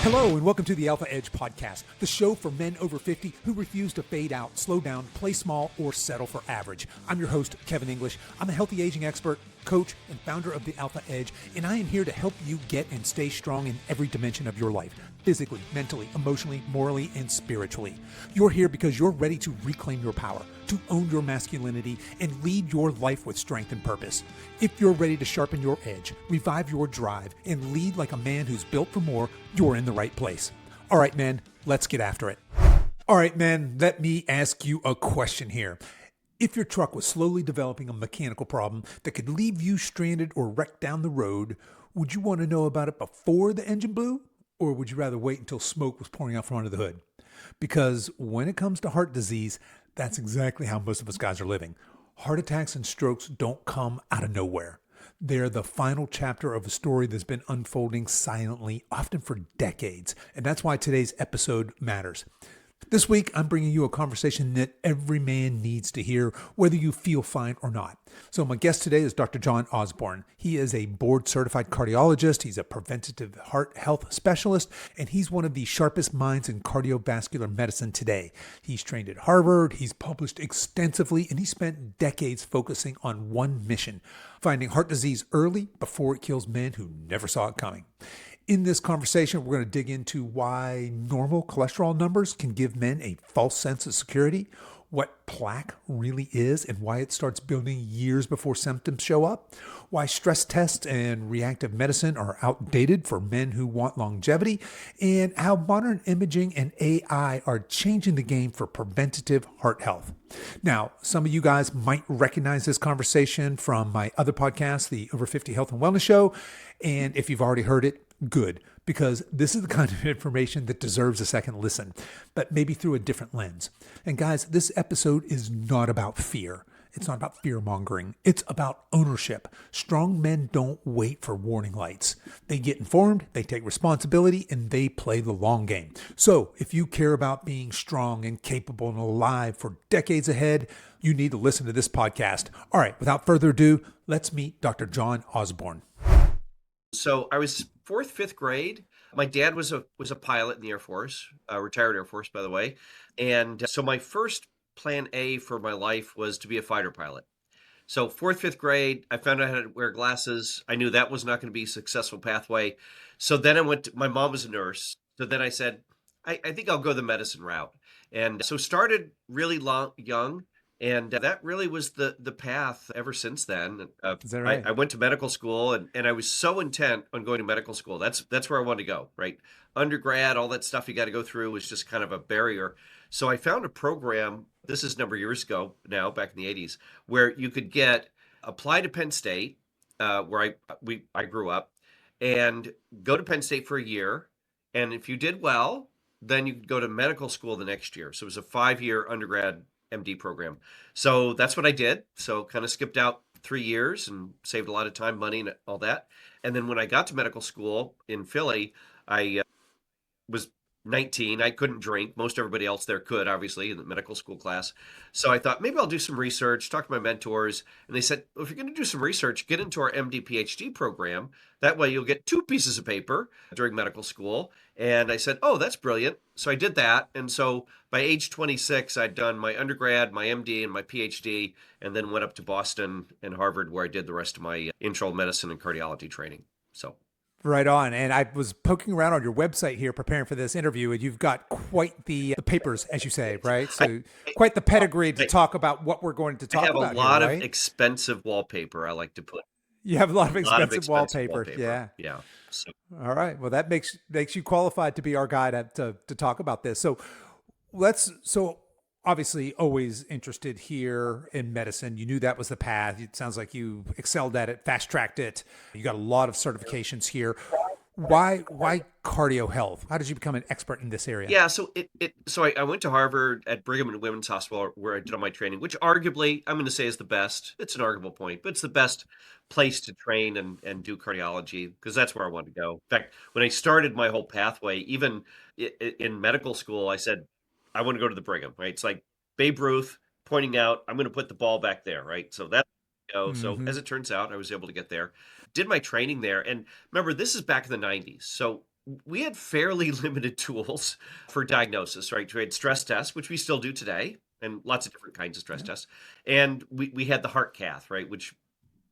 Hello and welcome to the Alpha Edge Podcast, the show for men over 50 who refuse to fade out, slow down, play small, or settle for average. I'm your host, Kevin English. I'm a healthy aging expert, coach, and founder of the Alpha Edge, and I am here to help you get and stay strong in every dimension of your life, physically, mentally, emotionally, morally, and spiritually. You're here because you're ready to reclaim your power, to own your masculinity, and lead your life with strength and purpose. If you're ready to sharpen your edge, revive your drive, and lead like a man who's built for more, you're in the right place. All right, men, let's get after it. All right, men, let me ask you a question here. If your truck was slowly developing a mechanical problem that could leave you stranded or wrecked down the road, would you want to know about it before the engine blew? Or would you rather wait until smoke was pouring out from under the hood? Because when it comes to heart disease, that's exactly how most of us guys are living. Heart attacks and strokes don't come out of nowhere. They're the final chapter of a story that's been unfolding silently, often for decades. And that's why today's episode matters. This week, I'm bringing you a conversation that every man needs to hear, whether you feel fine or not. So my guest today is Dr. John Osborne. He is a board-certified cardiologist. He's a preventative heart health specialist, and he's one of the sharpest minds in cardiovascular medicine today. He's trained at Harvard, he's published extensively, and he spent decades focusing on one mission: finding heart disease early before it kills men who never saw it coming. In this conversation, we're going to dig into why normal cholesterol numbers can give men a false sense of security, what plaque really is and why it starts building years before symptoms show up, why stress tests and reactive medicine are outdated for men who want longevity, and how modern imaging and AI are changing the game for preventative heart health. Now, some of you guys might recognize this conversation from my other podcast, the Over 50 Health and Wellness Show, and if you've already heard it, good, because this is the kind of information that deserves a second listen, but maybe through a different lens. And guys, this episode is not about fear. It's not about fear mongering. It's about ownership. Strong men don't wait for warning lights. They get informed, they take responsibility, and they play the long game. So if you care about being strong and capable and alive for decades ahead, you need to listen to this podcast. All right, without further ado, let's meet Dr. John Osborne. So I was fourth, fifth grade. My dad was a pilot in the Air Force, retired Air Force, by the way. And so my first plan A for my life was to be a fighter pilot. So fourth, fifth grade, I found out how to wear glasses. I knew that was not going to be a successful pathway. So then my mom was a nurse. So then I said, I think I'll go the medicine route. And so started really young. And that really was the path ever since then. Is that right? I went to medical school and I was so intent on going to medical school. That's where I wanted to go, right? Undergrad, all that stuff you got to go through was just kind of a barrier. So I found a program, this is a number of years ago now, back in the 80s, where you could apply to Penn State, where I grew up, and go to Penn State for a year. And if you did well, then you could go to medical school the next year. So it was a 5-year undergrad MD program. So that's what I did. So kind of skipped out 3 years and saved a lot of time, money, and all that. And then when I got to medical school in Philly, I was 19. I couldn't drink. Most everybody else there could, obviously, in the medical school class. So I thought maybe I'll do some research, talk to my mentors. And they said, well, if you're going to do some research, get into our MD PhD program. That way you'll get 2 pieces of paper during medical school. And I said, oh, that's brilliant. So I did that. And so by age 26, I'd done my undergrad, my MD, and my PhD, and then went up to Boston and Harvard, where I did the rest of my internal medicine and cardiology training. So. Right on. And I was poking around on your website here, preparing for this interview, and you've got quite the papers, as you say, right? So quite the pedigree to talk about what we're going to talk about. I have a lot of expensive wallpaper I like to put. You have a lot of expensive wallpaper. Yeah. Yeah. So. All right. Well, that makes you qualified to be our guy to talk about this. So obviously always interested here in medicine. You knew that was the path. It sounds like you excelled at it, fast-tracked it. You got a lot of certifications here. Why cardio health? How did you become an expert in this area? Yeah, so I went to Harvard at Brigham and Women's Hospital, where I did all my training, which arguably I'm going to say is the best. It's an arguable point, but it's the best place to train and do cardiology, because that's where I wanted to go. In fact, when I started my whole pathway, even in medical school, I said, I want to go to the Brigham, right? It's like Babe Ruth pointing out, I'm going to put the ball back there, right? So that's So as it turns out, I was able to get there, did my training there. And remember, this is back in the 90s. So we had fairly limited tools for diagnosis, right? We had stress tests, which we still do today, and lots of different kinds of stress tests. And we had the heart cath, right? Which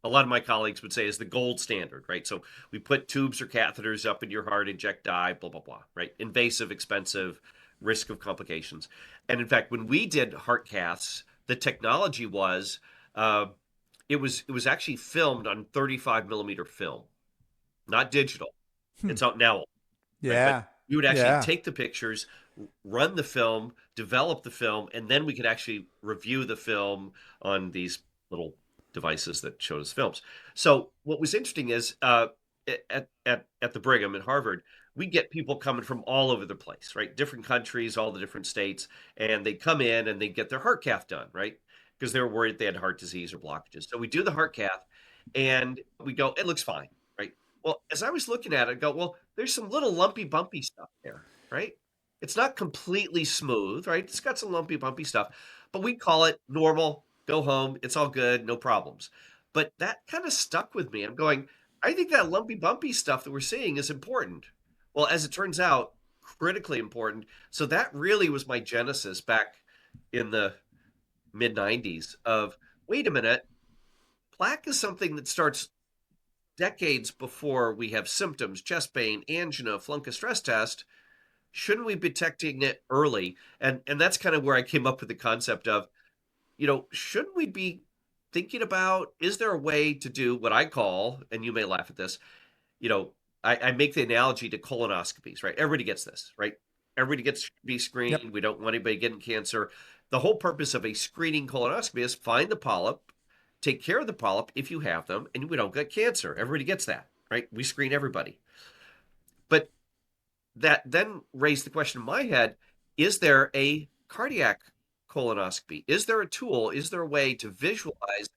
a lot of my colleagues would say is the gold standard, right? So we put tubes or catheters up in your heart, inject dye, blah, blah, blah, right? Invasive, expensive, risk of complications. And in fact, when we did heart caths, the technology was it was actually filmed on 35 millimeter film, not digital. It's out now, right? But Yeah. we would actually Yeah. take the pictures, run the film, develop the film, and then we could actually review the film on these little devices that showed us films. So what was interesting is at the Brigham at Harvard, we get people coming from all over the place, right? Different countries, all the different states, and they come in and they get their heart cath done, right? Because they were worried they had heart disease or blockages. So we do the heart cath, and we go, it looks fine, right? Well, as I was looking at it, I go, well, there's some little lumpy, bumpy stuff there, right? It's not completely smooth, right? It's got some lumpy, bumpy stuff, but we call it normal. Go home. It's all good. No problems. But that kind of stuck with me. I'm going, I think that lumpy, bumpy stuff that we're seeing is important. Well, as it turns out, critically important. So that really was my genesis back in the mid 90s of, wait a minute, plaque is something that starts decades before we have symptoms, chest pain, angina, flunk a stress test. Shouldn't we be detecting it early? And that's kind of where I came up with the concept of, shouldn't we be thinking about, is there a way to do what I call, and you may laugh at this, you know, I make the analogy to colonoscopies, right? Everybody gets this, right? Everybody gets to be screened. Yep. We don't want anybody getting cancer. The whole purpose of a screening colonoscopy is find the polyp, take care of the polyp if you have them, and we don't get cancer. Everybody gets that, right? We screen everybody. But that then raised the question in my head, is there a cardiac colonoscopy? Is there a tool? Is there a way to visualize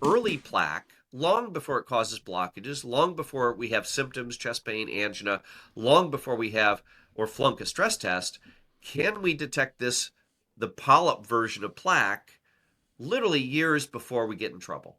early plaque long before it causes blockages, long before we have symptoms, chest pain, angina, long before we have or flunk a stress test? Can we detect this, the polyp version of plaque, literally years before we get in trouble?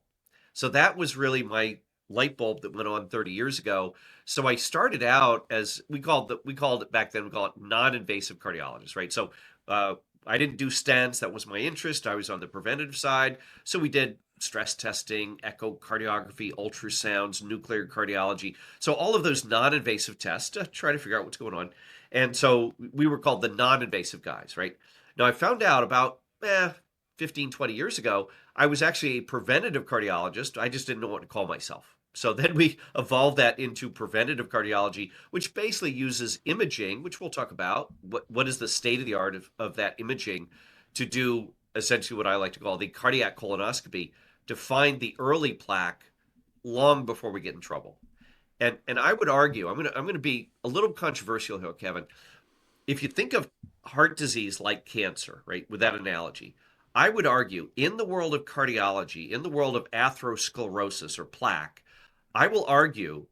So that was really my light bulb that went on 30 years ago. So I started out as we called it back then, we call it non-invasive cardiologist, right? So I didn't do stents. That was my interest. I was on the preventative side. So we did stress testing, echocardiography, ultrasounds, nuclear cardiology. So all of those non-invasive tests to try to figure out what's going on. And so we were called the non-invasive guys, right? Now I found out about 15, 20 years ago, I was actually a preventative cardiologist. I just didn't know what to call myself. So then we evolved that into preventative cardiology, which basically uses imaging, which we'll talk about. What is the state of the art of that imaging to do essentially what I like to call the cardiac colonoscopy to find the early plaque long before we get in trouble. And I would argue, I'm gonna be a little controversial here, Kevin. If you think of heart disease like cancer, right, with that analogy, I would argue in the world of cardiology, in the world of atherosclerosis or plaque, I will argue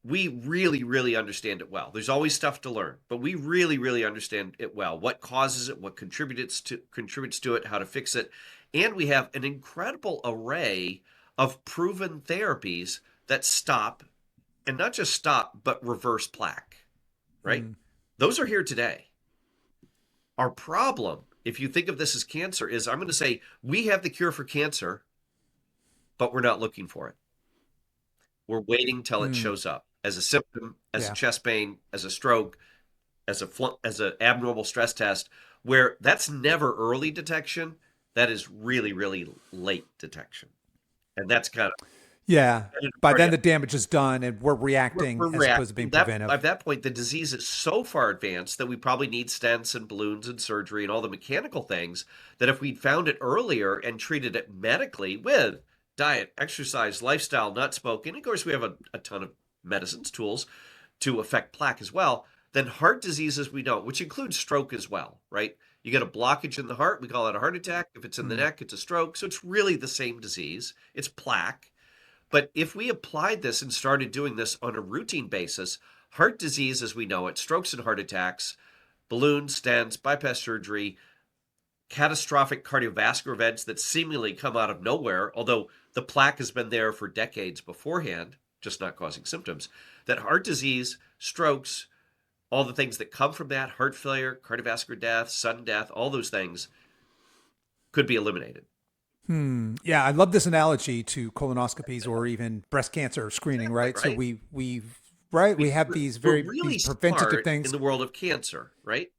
we really, really understand it well. There's always stuff to learn, but we really, really understand it well. What causes it, what contributes to it, how to fix it. And we have an incredible array of proven therapies that stop, and not just stop, but reverse plaque, right? Those are here today. Our problem, if you think of this as cancer, is I'm going to say we have the cure for cancer, but we're not looking for it. We're waiting till it shows up as a symptom, as a chest pain, as a stroke, as an abnormal stress test, where that's never early detection. That is really, really late detection. And that's kind of By then the damage is done and we're reacting we're as opposed to being preventive. At that point, the disease is so far advanced that we probably need stents and balloons and surgery and all the mechanical things that if we'd found it earlier and treated it medically with diet, exercise, lifestyle, not smoking, of course we have a ton of medicines, tools to affect plaque as well, then heart diseases we don't, which includes stroke as well, right? You get a blockage in the heart, we call it a heart attack. If it's in the neck, it's a stroke. So it's really the same disease. It's plaque. But if we applied this and started doing this on a routine basis, heart disease as we know it, strokes and heart attacks, balloons, stents, bypass surgery, catastrophic cardiovascular events that seemingly come out of nowhere, although the plaque has been there for decades beforehand, just not causing symptoms, that heart disease, strokes, all the things that come from that, heart failure, cardiovascular death, sudden death, all those things could be eliminated. Yeah, I love this analogy to colonoscopies or even breast cancer screening, Exactly, right? So right? we have We're these really preventative smart in things. the world of cancer, right?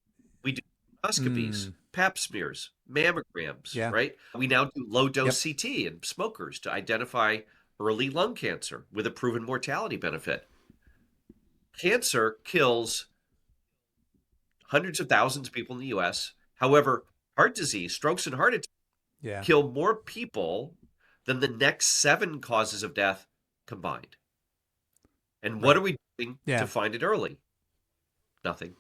We do colonoscopies, Mm, pap smears, mammograms, yeah. right? We now do low dose Yep. CT in smokers to identify early lung cancer with a proven mortality benefit. Cancer kills hundreds of thousands of people in the US. However, heart disease, strokes, and heart attacks Yeah. kill more people than the next 7 causes of death combined. And what are Right. we doing to Yeah. find it early? Nothing.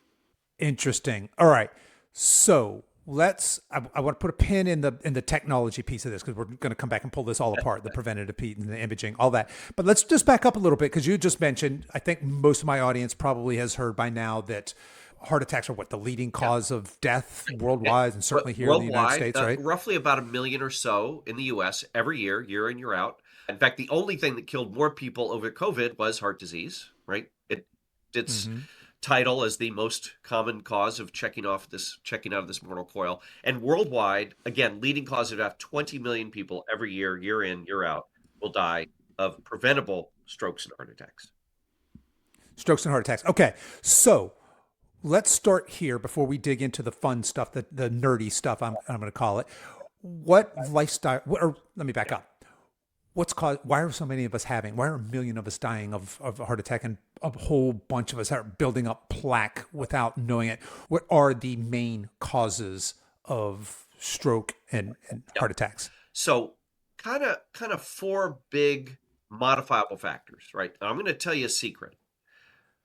Interesting. All right. So I want to put a pin in the technology piece of this because we're going to come back and pull this all apart, the preventative piece and the imaging, all that. But let's just back up a little bit because you just mentioned, I think most of my audience probably has heard by now that heart attacks are what the leading Yeah. cause of death Yeah. worldwide and certainly here in the United Worldwide, States, right? roughly about a million or so in the US every year, year in, year out. In fact, the only thing that killed more people over COVID was heart disease, right? Its Mm-hmm. title as the most common cause of checking out of this mortal coil. And worldwide, again, leading cause of death, 20 million people every year, year in, year out, will die of preventable strokes and heart attacks. Strokes and heart attacks. Okay. So let's start here before we dig into the fun stuff, the nerdy stuff, I'm going to call it. What lifestyle, or let me back Yeah. up. Why are so many of us why are a million of us dying of a heart attack and a whole bunch of us are building up plaque without knowing it? What are the main causes of stroke and Yep. heart attacks? So kind of 4 big modifiable factors, right? I'm going to tell you a secret.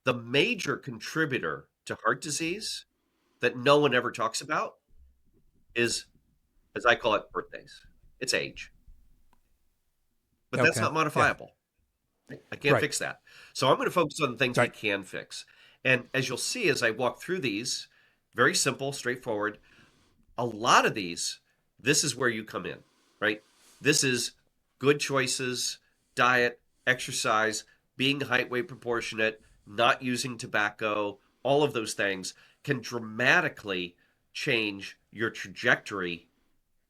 The major contributor to heart disease that no one ever talks about is, as I call it, birthdays. It's age. But that's Okay. not Yeah. modifiable. I can't Right. fix that. So I'm going to focus on the things we Right. can fix. And as you'll see as I walk through these, very simple, straightforward. A lot of these, this is where you come in, right? This is good choices, diet, exercise, being height weight proportionate, not using tobacco, all of those things can dramatically change your trajectory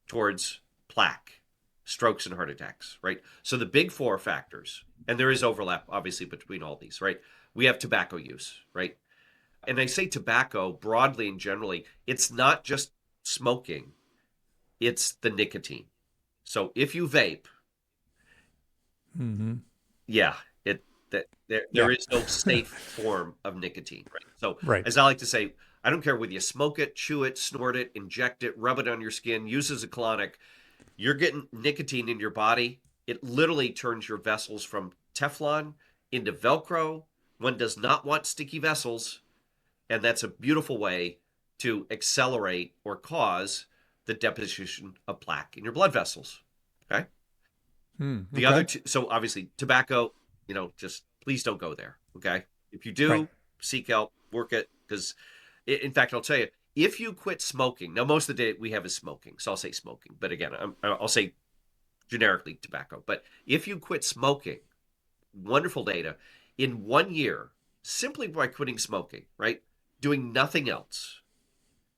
towards plaque, strokes, and heart attacks, right? So the big 4 factors, and there is overlap obviously between all these, right? We have tobacco use, right? And I say tobacco broadly and generally, it's not just smoking, it's the nicotine. So if you vape, Mm-hmm. yeah, it that there Yeah. is no safe form of nicotine, right? So Right. as I like to say, I don't care whether you smoke it, chew it, snort it, inject it, rub it on your skin, use it as a colonic, you're getting nicotine in your body. It literally turns your vessels from Teflon into Velcro. One does not want sticky vessels, and that's a beautiful way to accelerate or cause the deposition of plaque in your blood vessels. Okay. The other Okay. two, so obviously tobacco, just please don't go there. Okay. If you Right. do, seek help, work it. Because, in fact, I'll tell you, if you quit smoking, now most of the day we have is smoking. So I'll say smoking. But again, I'll say generically tobacco. But if you quit smoking, wonderful data, in 1 year, simply by quitting smoking, right? Doing nothing else,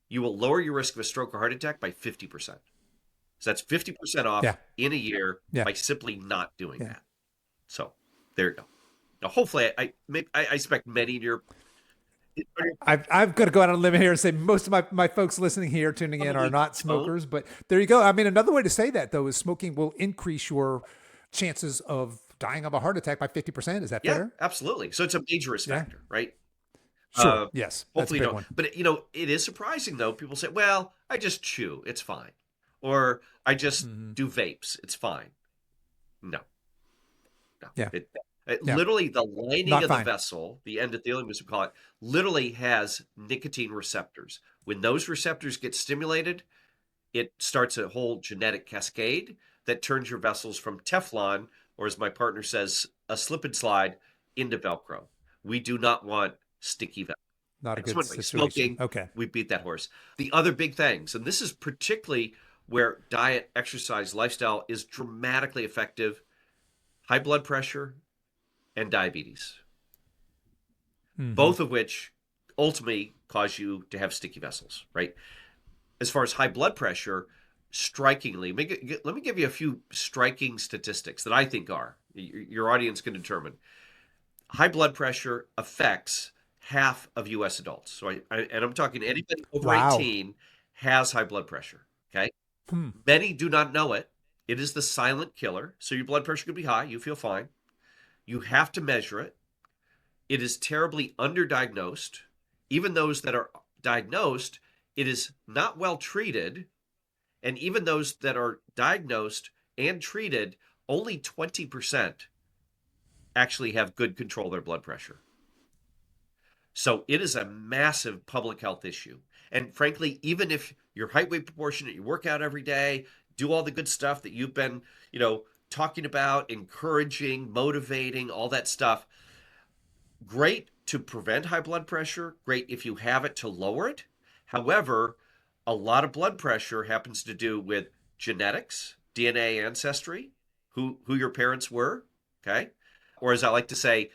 you will lower your risk of a stroke or heart attack by 50%. So that's 50% off Yeah. in a year Yeah. by simply not doing Yeah. that. So there you go. Now, hopefully, I expect many in your I've got to go out on a limb here and say most of my folks listening here, tuning in, are probably not don't. smokers. But there you go. I mean, another way to say that though is smoking will increase your chances of dying of a heart attack by 50%. Is that Yeah, fair? absolutely. So it's a major risk Yeah. factor, right? Sure. Yes. That's a Hopefully you big don't. one. But it is surprising though. People say, "Well, I just chew, it's fine," or "I just Hmm. do vapes, it's fine." No, no. Yeah. It Yeah. literally the lining Not of the fine. vessel, the endothelium as we call it, literally has nicotine receptors. When those receptors get stimulated, it starts a whole genetic cascade that turns your vessels from Teflon, or as my partner says, a slip and slide, into Velcro. We do not want sticky vessels. Not a That's good one way. situation. Smoking, Okay. we beat that horse. The other big things, and this is particularly where diet, exercise, lifestyle is dramatically effective: high blood pressure and diabetes, Mm-hmm. both of which ultimately cause you to have sticky vessels, right? As far as high blood pressure, strikingly, let me give you a few striking statistics that I think are your audience can determine. High blood pressure affects half of U.S. adults. So and I'm talking anybody over Wow. 18 has high blood pressure. Okay. Hmm. Many do not know it. It is the silent killer. So your blood pressure could be high. You feel fine. You have to measure it. It is terribly underdiagnosed. Even those that are diagnosed, it is not well treated. And even those that are diagnosed and treated, only 20% actually have good control of their blood pressure. So it is a massive public health issue. And frankly, even if you're height weight proportionate, you work out every day, do all the good stuff that you've been, talking about, encouraging, motivating, all that stuff, great to prevent high blood pressure, great if you have it to lower it. However, a lot of blood pressure happens to do with genetics, DNA ancestry, who your parents were, okay? Or as I like to say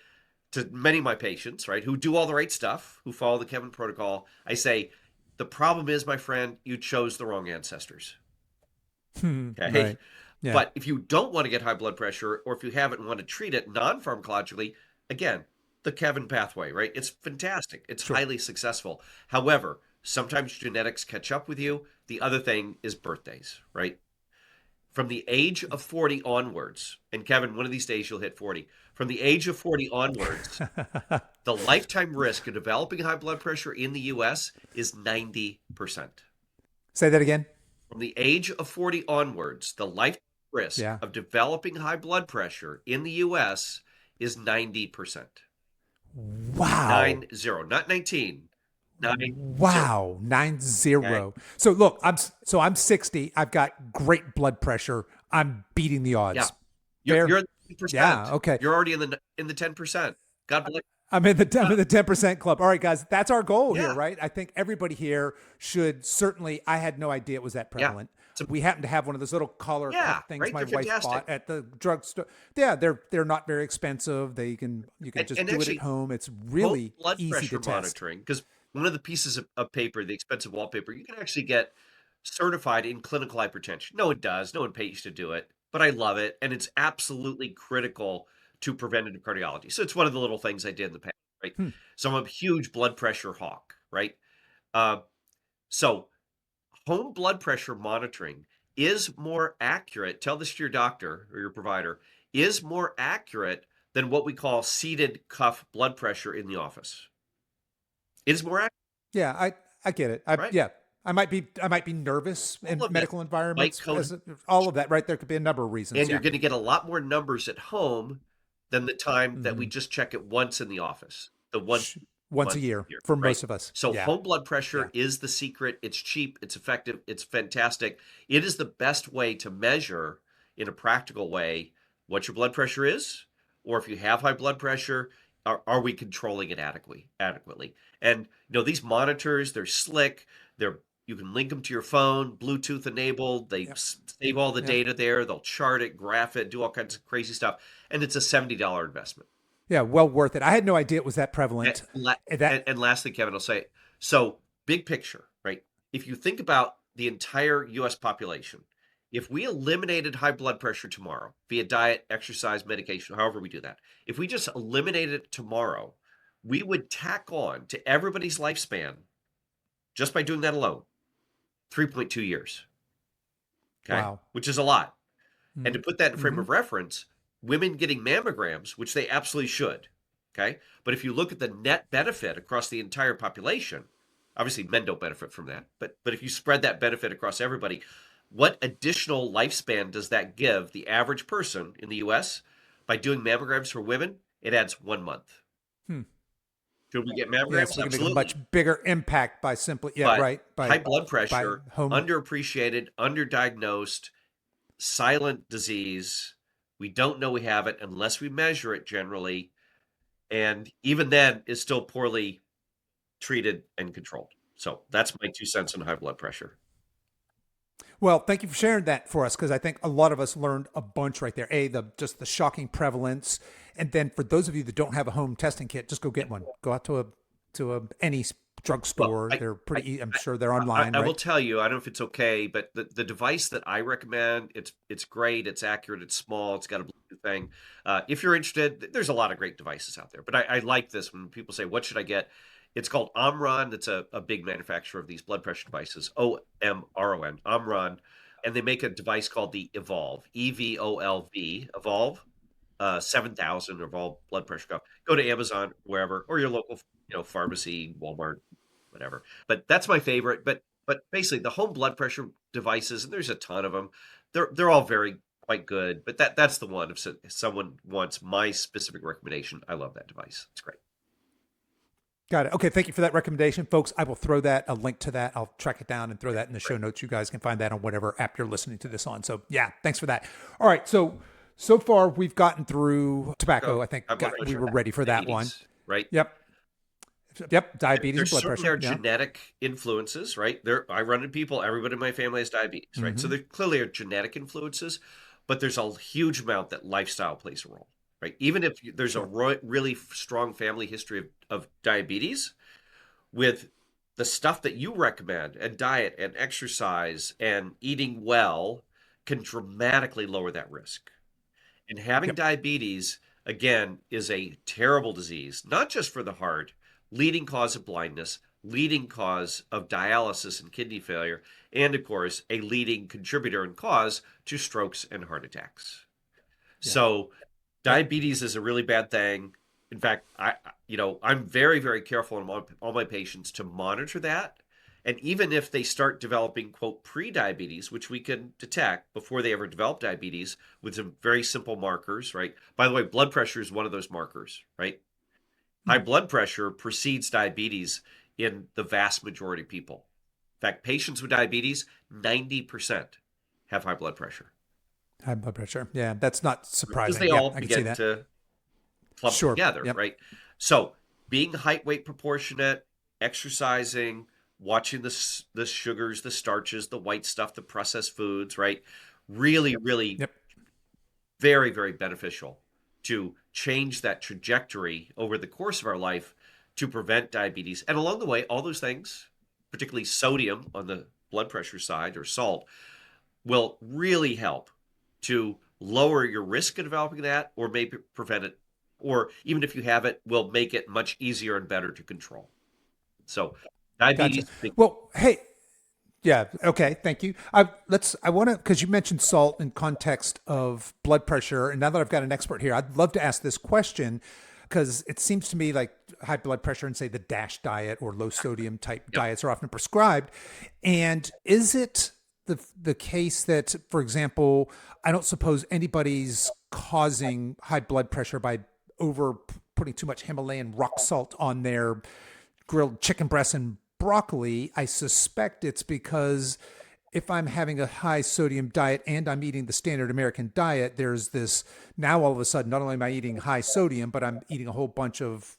to many of my patients, right, who do all the right stuff, who follow the Kevin protocol, I say, the problem is, my friend, you chose the wrong ancestors. Okay. Right. Yeah. But if you don't want to get high blood pressure, or if you have it and want to treat it non-pharmacologically, again, the Kevin pathway, right? It's fantastic. It's Sure. highly successful. However, sometimes genetics catch up with you. The other thing is birthdays, right? From the age of 40 onwards, and Kevin, one of these days you'll hit 40. From the age of 40 onwards, the lifetime risk of developing high blood pressure in the US is 90%. Say that again. From the age of 40 onwards, the lifetime risk Yeah. of developing high blood pressure in the US is 90%. Wow. 90, not 19, 90. Wow. Okay. 90. So look, I'm 60. I've got great blood pressure. I'm beating the Yeah. odds. You're Fair. in the Yeah. 10%. Okay. You're already in the 10%. God bless. I'm in the 10% club. All right, guys, that's our goal here, Yeah. right? I think everybody here should certainly. I had no idea it was that Yeah. prevalent. We happen to have one of those little collar Yeah, cuff things right? my They're wife fantastic. bought at the drugstore. Yeah, they're not very expensive. You can just And do it at actually, home. It's home really blood easy to pressure test. monitoring, because one of the pieces of paper, the expensive wallpaper, you can actually get certified in clinical hypertension. No one does. No one pays to do it, but I love it, and it's absolutely critical to preventative cardiology. So it's one of the little things I did in the past, right? Hmm. So I'm a huge blood pressure hawk, right? Uh, so home blood pressure monitoring is more accurate. Tell this to your doctor or your provider, is more accurate than what we call seated cuff blood pressure in the office. It is more accurate, Yeah, I get it. I right? yeah. I might be nervous All in of this medical white environments. coat, All of that, right? There could be a number of reasons. and you're Yeah. going to get a lot more numbers at home than the time that we Hmm. just check it once in the office, the Once a once year a year, for right? most of us. So Yeah. home blood Yeah. pressure is the secret. It's cheap, it's effective, it's fantastic. It is the best way to measure in a practical way what your blood pressure is, or if you have high blood pressure, are we controlling it adequately? And these monitors, they're slick. They're You can link them to your phone, Bluetooth enabled. They Yep. save all the Yep. data there. They'll chart it, graph it, do all kinds of crazy stuff, and it's a $70 investment. Yeah, well worth it. I had no idea it was that And, prevalent. la- And that and lastly, Kevin, I'll say, so big picture, right? If you think about the entire US population, if we eliminated high blood pressure tomorrow via diet, exercise, medication, however we do that, if we just eliminated it tomorrow, we would tack on to everybody's lifespan, just by doing that alone, 3.2 years. Okay. wow. Which is a lot. And to Mm-hmm. put that in frame Mm-hmm. of reference, women getting mammograms, which they absolutely should. Okay. But if you look at the net benefit across the entire population, obviously men don't benefit from that. But if you spread that benefit across everybody, what additional lifespan does that give the average person in the US by doing mammograms for women? It adds 1 month. Hmm. Should we get Yeah, mammograms? so we can make a Absolutely. much bigger impact by simply But right high blood by pressure, home. underappreciated, underdiagnosed, silent disease. We don't know we have it unless we measure it generally. And even then is still poorly treated, and controlled. So that's my 2 cents on high blood pressure. Well, thank you for sharing that for us because I think a lot of us learned a bunch right there. Just the shocking prevalence, and then for those of you that don't have a home testing kit, just go get one. Go out to any Well, drugstore. They're I, pretty. I'm sure they're I, online, I will right? tell you, I don't know if it's okay, but the device that I recommend, it's great, it's accurate, it's small, it's got a Bluetooth thing. If you're interested, there's a lot of great devices out there, but I like this when people say, "What should I get?" It's called Omron. It's a big manufacturer of these blood pressure devices. Omron, Omron, and they make a device called the Evolve, EVOLV, Evolve. 7,000 of all blood pressure cuff. Go to Amazon, wherever, or your local, pharmacy, Walmart, whatever. But that's my favorite. But basically, the home blood pressure devices, and there's a ton of them. They're all very quite good. But that's the one. If someone wants my specific recommendation, I love that device. It's great. Got it. Okay, thank you for that recommendation, folks. I will throw that a link to that. I'll track it down and throw that in the show Great. notes. You guys can find that on whatever app you're listening to this on. So yeah, thanks for that. All right, so far we've gotten through tobacco. So I think high blood we pressure, were ready for that one. diabetes, right? Yep. Yep. Diabetes and There's blood certainly pressure. are Yeah. genetic influences, right? I run into people, everybody in my family has diabetes, right? So Mm-hmm. there clearly are genetic influences, but there's a huge amount that lifestyle plays a role, right? Even if there's a Sure. really strong family history of diabetes, with the stuff that you recommend and diet and exercise and eating well can dramatically lower that risk. And having Yep. diabetes, again, is a terrible disease, not just for the heart, leading cause of blindness, leading cause of dialysis and kidney failure, and of course, a leading contributor and cause to strokes and heart attacks. Yeah. So Uh, diabetes is a really bad thing. In fact, I'm very, very careful on all my patients to monitor that. And even if they start developing, quote, pre-diabetes, which we can detect before they ever develop diabetes with some very simple markers, right? By the way, blood pressure is one of those markers, right? High mm, blood pressure precedes diabetes in the vast majority of people. In fact, patients with diabetes, 90% have high blood pressure high blood pressure. Yeah, that's not because surprising. they Yep, all I can see begin that. to clump Sure. together, Yep. right? So being height weight proportionate, exercising, watching the sugars, the starches, the white stuff, the processed foods, right? Really, really Yep. very, very beneficial to change that trajectory over the course of our life to prevent diabetes. And along the way, all those things, particularly sodium on the blood pressure side or salt, will really help to lower your risk of developing that or maybe prevent it. Or even if you have it, will make it much easier and better to control. So Gotcha. diabetes, big. Well, hey, yeah. Okay. Thank you. I want to, because you mentioned salt in context of blood pressure. And now that I've got an expert here, I'd love to ask this question because it seems to me like high blood pressure and say the DASH diet or low sodium type Yep. diets are often prescribed. And is it the case that, for example, I don't suppose anybody's causing high blood pressure by over putting too much Himalayan rock salt on their grilled chicken breasts and broccoli. I suspect it's because if I'm having a high sodium diet and I'm eating the standard American diet, there's this now all of a sudden, not only am I eating high sodium, but I'm eating a whole bunch of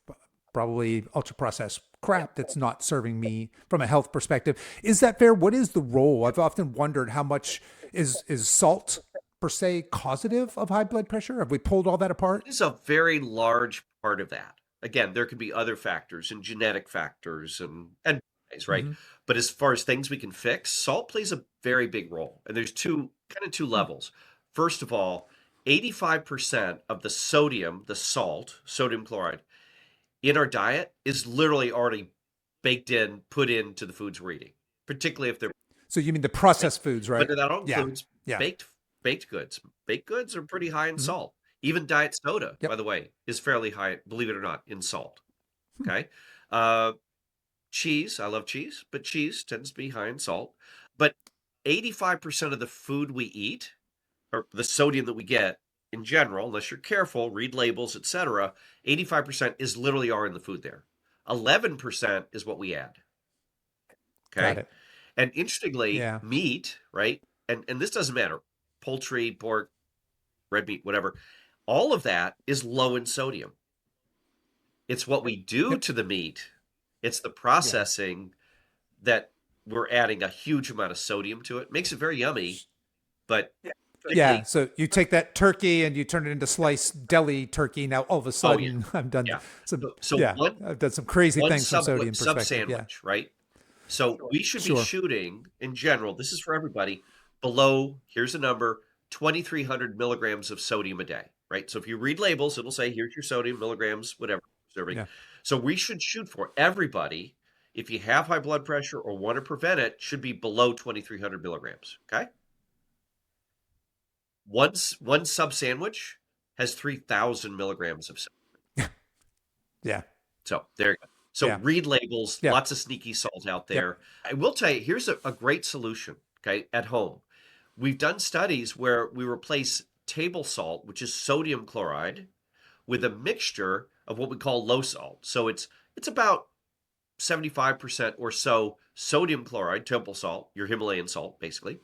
probably ultra processed crap that's not serving me from a health perspective. Is that fair? What is the role? I've often wondered how much is salt per se causative of high blood pressure? Have we pulled all that apart? It is a very large part of that. Again, there could be other factors and genetic factors and ways, right? Mm-hmm. But as far as things we can fix, salt plays a very big role. And there's two levels. First of all, 85% of the sodium, the salt, sodium chloride, in our diet is literally already baked in, put into the foods we're eating, particularly if they're So you mean the baked. processed foods, But right? that Yeah. includes Yeah. baked goods. Baked goods are pretty high in Mm-hmm. salt. Even diet soda, by Yep. the way, is fairly high, believe it or not, in salt. Hmm. Okay. Uh, cheese, I love cheese, but cheese tends to be high in salt. But 85% of the food we eat, or the sodium that we get in general, unless you're careful, read labels, etc., 85% is literally are in the food there. 11% is what we add. Got Okay. it. And interestingly, Yeah. meat, right? And this doesn't matter. Poultry, pork, red meat, whatever. All of that is low in sodium. It's what we do Yep. to the meat It's the Yeah. processing that we're adding a huge amount of sodium to it. Makes it very yummy, but Yeah. particularly, So you take that turkey and you turn it into sliced deli turkey. Now all of a oh yeah, sudden I've done yeah. some, So yeah, I've done some crazy one things from sodium sub perspective. Yeah. sandwich, right? So we should be Sure. shooting in general, this is for everybody, below, here's a number, 2,300 milligrams of sodium a day, right? So if you read labels, it'll say, here's your sodium milligrams, whatever, serving. Yeah. So we should shoot for everybody, if you have high blood pressure or want to prevent it, should be below 2,300 milligrams, okay? One sub sandwich has 3,000 milligrams of sodium. Yeah. So there you go. So Yeah. read labels, Yeah. lots of sneaky salt out Yep. there. I will tell you, here's a great solution, okay, at home. We've done studies where we replace table salt, which is sodium chloride, with a mixture of what we call low salt. So it's about 75% or so sodium chloride, table salt, your Himalayan salt, basically.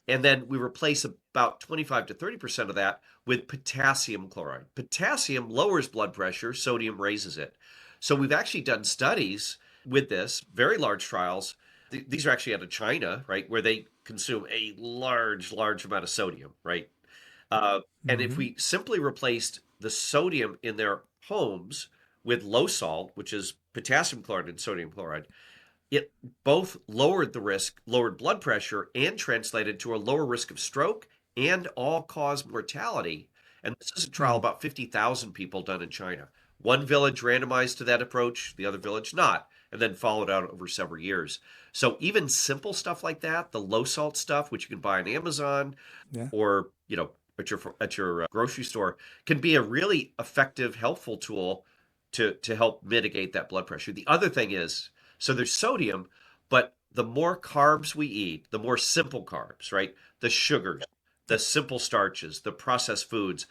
And then we replace about 25 to 30% of that with potassium chloride. Potassium lowers blood pressure, sodium raises it. So we've actually done studies with this, very large trials. These are actually out of China, right, where they consume a large amount of sodium, right? And if Mm-hmm. we simply replaced the sodium in their homes with low salt, which is potassium chloride and sodium chloride, it both lowered the risk, lowered blood pressure, and translated to a lower risk of stroke and all-cause mortality. And this is a trial Mm. about 50,000 people done in China. One village randomized to that approach, the other village not, and then followed out over several years. So even simple stuff like that, the low salt stuff, which you can buy on Amazon Yeah. or at your grocery store, can be a really effective, helpful tool to help mitigate that blood pressure. The other thing is, so there's sodium, but the more carbs we eat, the more simple carbs, right? The sugars, the Yep. simple starches, the processed foods,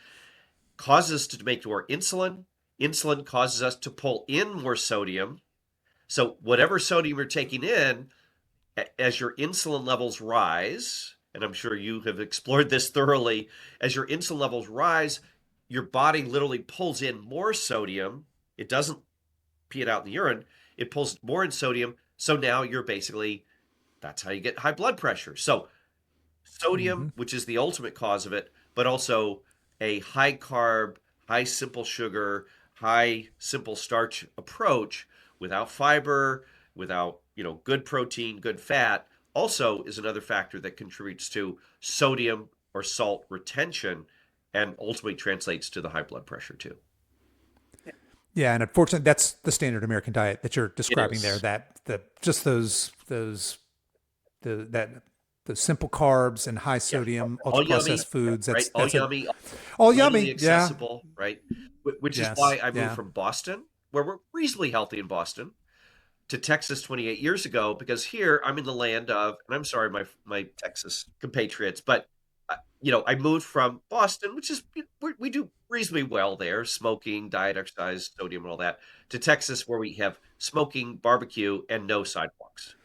causes us to make more insulin. Insulin causes us to pull in more sodium. So whatever sodium you're taking in, as your insulin levels rise, and I'm sure you have explored this thoroughly, as your insulin levels rise, your body literally pulls in more sodium. It doesn't pee it out in the urine, it pulls more in sodium. So now you're basically, that's how you get high blood pressure. So Mm-hmm. sodium, which is the ultimate cause of it, but also a high carb, high simple sugar, high simple starch approach without fiber, without, good protein, good fat, also is another factor that contributes to sodium or salt retention and ultimately translates to the high blood pressure too. Yeah, and unfortunately, that's the standard American diet that you're It describing there. is. That the just those the that the simple carbs and high Yeah. sodium All ultra yummy, processed foods. right? All That's it. yummy, All readily yummy. Yeah. accessible, right? Which is Yes. why I moved Yeah. from Boston, where we're reasonably healthy in Boston, to Texas 28 years ago, because here I'm in the land of, and I'm sorry, my Texas compatriots, but I moved from Boston, which is we do reasonably well there, smoking, diet, exercise, sodium, and all that, to Texas, where we have smoking, barbecue, and no sidewalks.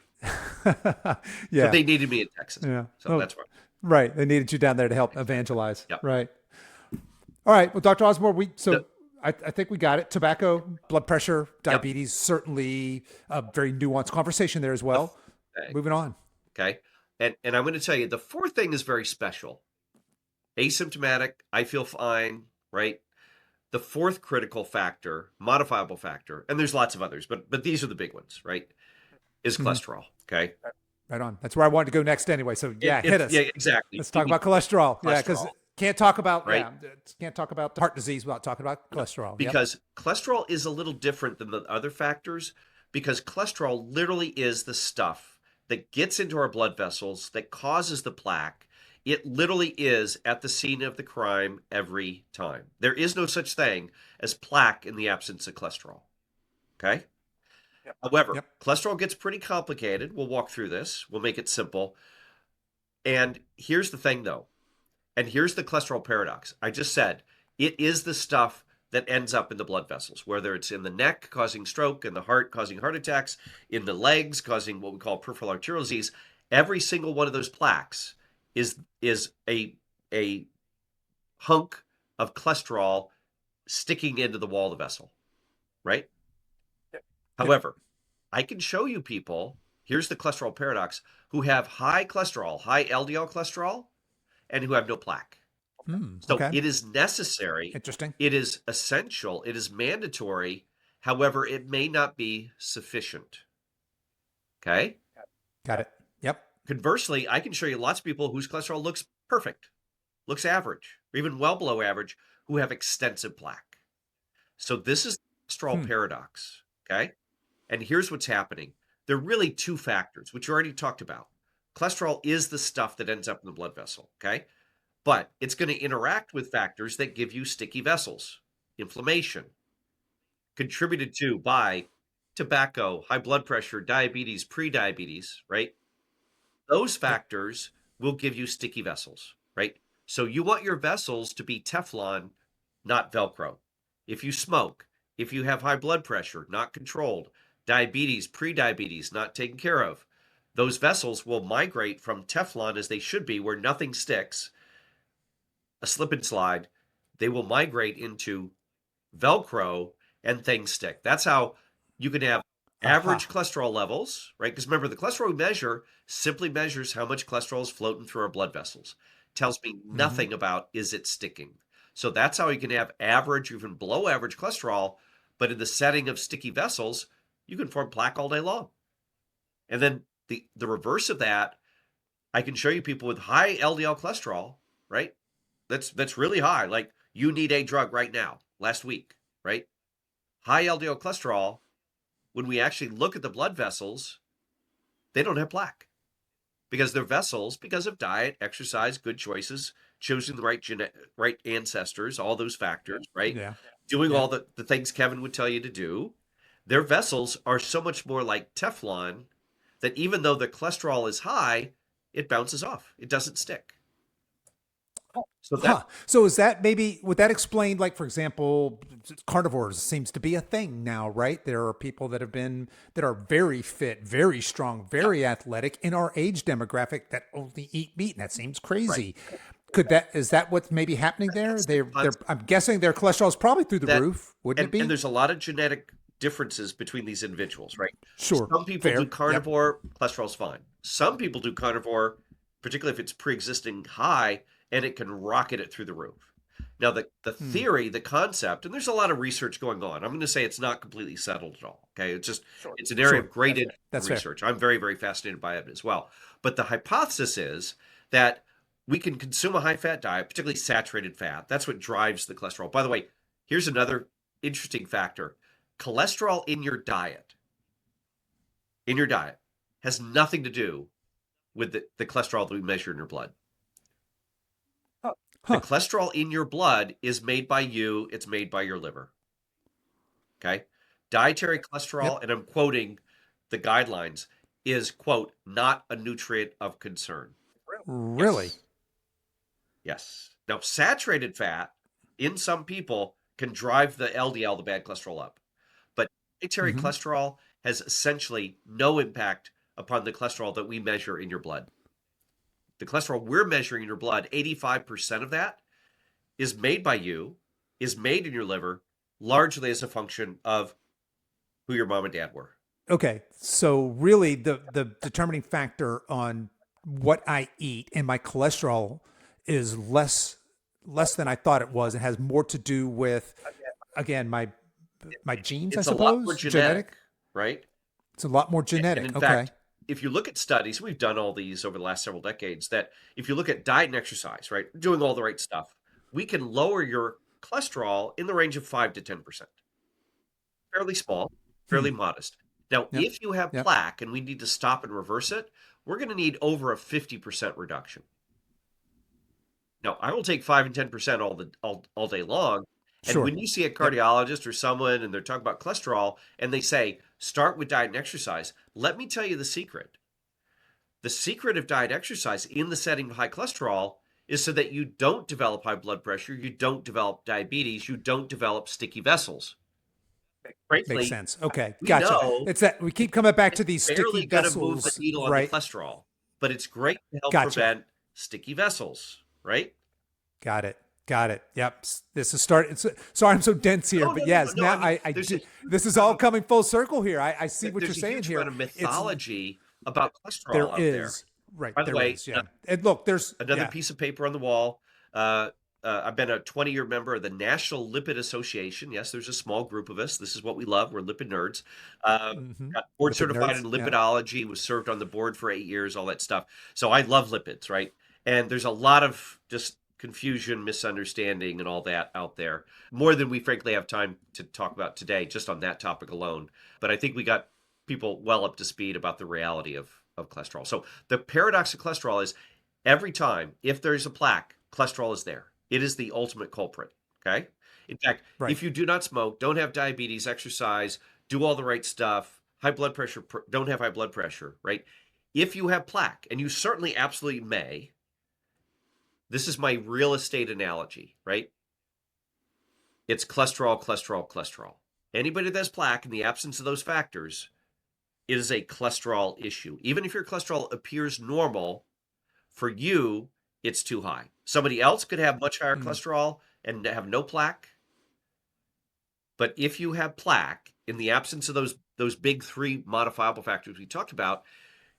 But Yeah. they needed me in Texas, Yeah. so Oh, that's why. right. They needed you down there to help Exactly. evangelize. Yep. Right. All right. Well, Dr. Osborne, The, I think we got it. Tobacco, blood pressure, yep. diabetes, certainly a very nuanced conversation there as The well. thing. Moving on. Okay. And I'm going to tell you, the fourth thing is very special. Asymptomatic, I feel fine, right? The fourth critical factor, modifiable factor, and there's lots of others, but these are the big ones, right? Is Mhm. cholesterol. Okay. Right on. That's where I wanted to go next anyway. So yeah, hit Yeah, us. exactly. Let's talk about cholesterol. Yeah, because Cholesterol, right? can't talk about heart disease without talking about No, cholesterol. Yep. because cholesterol is a little different than the other factors because cholesterol literally is the stuff that gets into our blood vessels that causes the plaque. It literally is at the scene of the crime every time. There is no such thing as plaque in the absence of cholesterol. Okay? However, Yep. cholesterol gets pretty complicated. We'll walk through this. We'll make it simple. And here's the thing though. And here's the cholesterol paradox. I just said it is the stuff that ends up in the blood vessels, whether it's in the neck causing stroke, in the heart causing heart attacks, in the legs causing what we call peripheral arterial disease. Every single one of those plaques is a hunk of cholesterol sticking into the wall of the vessel, right? Yep. However, I can show you people, here's the cholesterol paradox, who have high cholesterol, high LDL cholesterol, and who have no plaque. So Okay. it is necessary, Interesting. it is essential, it is mandatory. However, it may not be sufficient. Okay. Got it. Yep. Conversely, I can show you lots of people whose cholesterol looks perfect, looks average, or even well below average, who have extensive plaque. So this is the cholesterol paradox. Okay. And here's what's happening. There are really two factors, which you already talked about. Cholesterol is the stuff that ends up in the blood vessel. Okay. But it's going to interact with factors that give you sticky vessels, inflammation, contributed to by tobacco, high blood pressure, diabetes, prediabetes, right? Those Yep. factors will give you sticky vessels, right? So you want your vessels to be Teflon, not Velcro. If you smoke, if you have high blood pressure, not controlled, diabetes, prediabetes, not taken care of, those vessels will migrate from Teflon as they should be, where nothing sticks, a slip and slide, they will migrate into Velcro and things stick. That's how you can have average cholesterol levels, right? Because remember, the cholesterol we measure simply measures how much cholesterol is floating through our blood vessels. Tells me nothing about is it sticking. So that's how you can have average, even below average cholesterol, but in the setting of sticky vessels, you can form plaque all day long. And then the reverse of that, I can show you people with high LDL cholesterol, right? That's really high. Like you need a drug right now, last week, right? High LDL cholesterol, when we actually look at the blood vessels, they don't have plaque because their vessels, because of diet, exercise, good choices, choosing the right ancestors, all those factors, right? Yeah. Doing Yeah. all the things Kevin would tell you to do, their vessels are so much more like Teflon that even though the cholesterol is high, it bounces off. It doesn't stick. So that So is that maybe, would that explain, like, for example, carnivores seems to be a thing now, right? There are people that that are very fit, very strong, very athletic in our age demographic that only eat meat. And that seems right. crazy. Is that what's maybe happening there? That's the I'm guessing their cholesterol is probably through the that roof, wouldn't it and be? there's a lot of genetic differences between these individuals, right? Sure. Some people do Fair. Yep. carnivore, cholesterol's fine. Some people do carnivore, particularly if it's pre-existing high, and it can rocket it through the roof. Now, the theory, the concept, and there's a lot of research going on. I'm going to say it's not completely settled at all. Okay, it's an area Sure. of great That's fair. research. I'm very, very fascinated by it as well. But the hypothesis is that we can consume a high-fat diet, particularly saturated fat. That's what drives the cholesterol. By the way, here's another interesting factor. Cholesterol in your diet, has nothing to do with the cholesterol that we measure in your blood. The Huh. cholesterol in your blood is made by you, it's made by your liver. Okay? Dietary cholesterol, Yep. and I'm quoting the guidelines, is, quote, not a nutrient of concern. Really? Yes. Yes. Now, saturated fat in some people can drive the LDL, the bad cholesterol, up. But dietary cholesterol has essentially no impact upon the cholesterol that we measure in your blood. The cholesterol we're measuring in your blood, 85% of that is made by you, is made in your liver, largely as a function of who your mom and dad were. Okay. So really the determining factor on what I eat and my cholesterol is less than I thought it was. It has more to do with, again, my genes, I It's a lot more suppose, genetic, genetic. right? It's a lot more And genetic. in Okay. fact, if you look at studies, we've done all these over the last several decades, that if you look at diet and exercise, right, doing all the right stuff, we can lower your cholesterol in the range of 5 to 10%. Fairly small, fairly modest. Now, Yep. if you have Yep. plaque and we need to stop and reverse it, we're going to need over a 50% reduction. Now, I will take 5 and 10% all day long. And Sure. when you see a Yep. cardiologist or someone and they're talking about cholesterol and they say, start with diet and exercise, let me tell you the secret. The secret of diet exercise in the setting of high cholesterol is so that you don't develop high blood pressure, you don't develop diabetes, you don't develop sticky vessels. Makes Frankly, sense. Okay. we Gotcha. know It's that we keep coming back it's to these sticky barely going to move the vessels, needle on the right? cholesterol, but it's great to help Gotcha. prevent sticky vessels, right? Got it. Got it. Yep. This is start. Sorry, I'm so dense here, No, but no, no, no, yes, no. I now mean, I there's do. a This huge is amount all of coming full circle here. I see what you're there's a saying huge amount here. of It's mythology about there cholesterol out there. is right. By the There way, is. Yeah. And look, there's another yeah. piece of paper on the wall. Uh, I've been a 20-year member of the National Lipid Association. Yes, there's a small group of us. This is what we love. We're lipid nerds. Got board Lipid certified nerds. in Yeah. lipidology, was served on the board for 8 years, all that stuff. So I love lipids, right? And there's a lot of just confusion, misunderstanding, and all that out there. More than we frankly have time to talk about today, just on that topic alone. But I think we got people well up to speed about the reality of cholesterol. So the paradox of cholesterol is every time, if there's a plaque, cholesterol is there. It is the ultimate culprit. Okay. In fact, Right. if you do not smoke, don't have diabetes, exercise, do all the right stuff, high blood pressure, don't have high blood pressure, right? If you have plaque, and you certainly absolutely may, this is my real estate analogy, right? It's cholesterol, cholesterol, cholesterol. Anybody that has plaque in the absence of those factors, it is a cholesterol issue. Even if your cholesterol appears normal, for you, it's too high. Somebody else could have much higher Mm. cholesterol and have no plaque. But if you have plaque in the absence of those big three modifiable factors we talked about,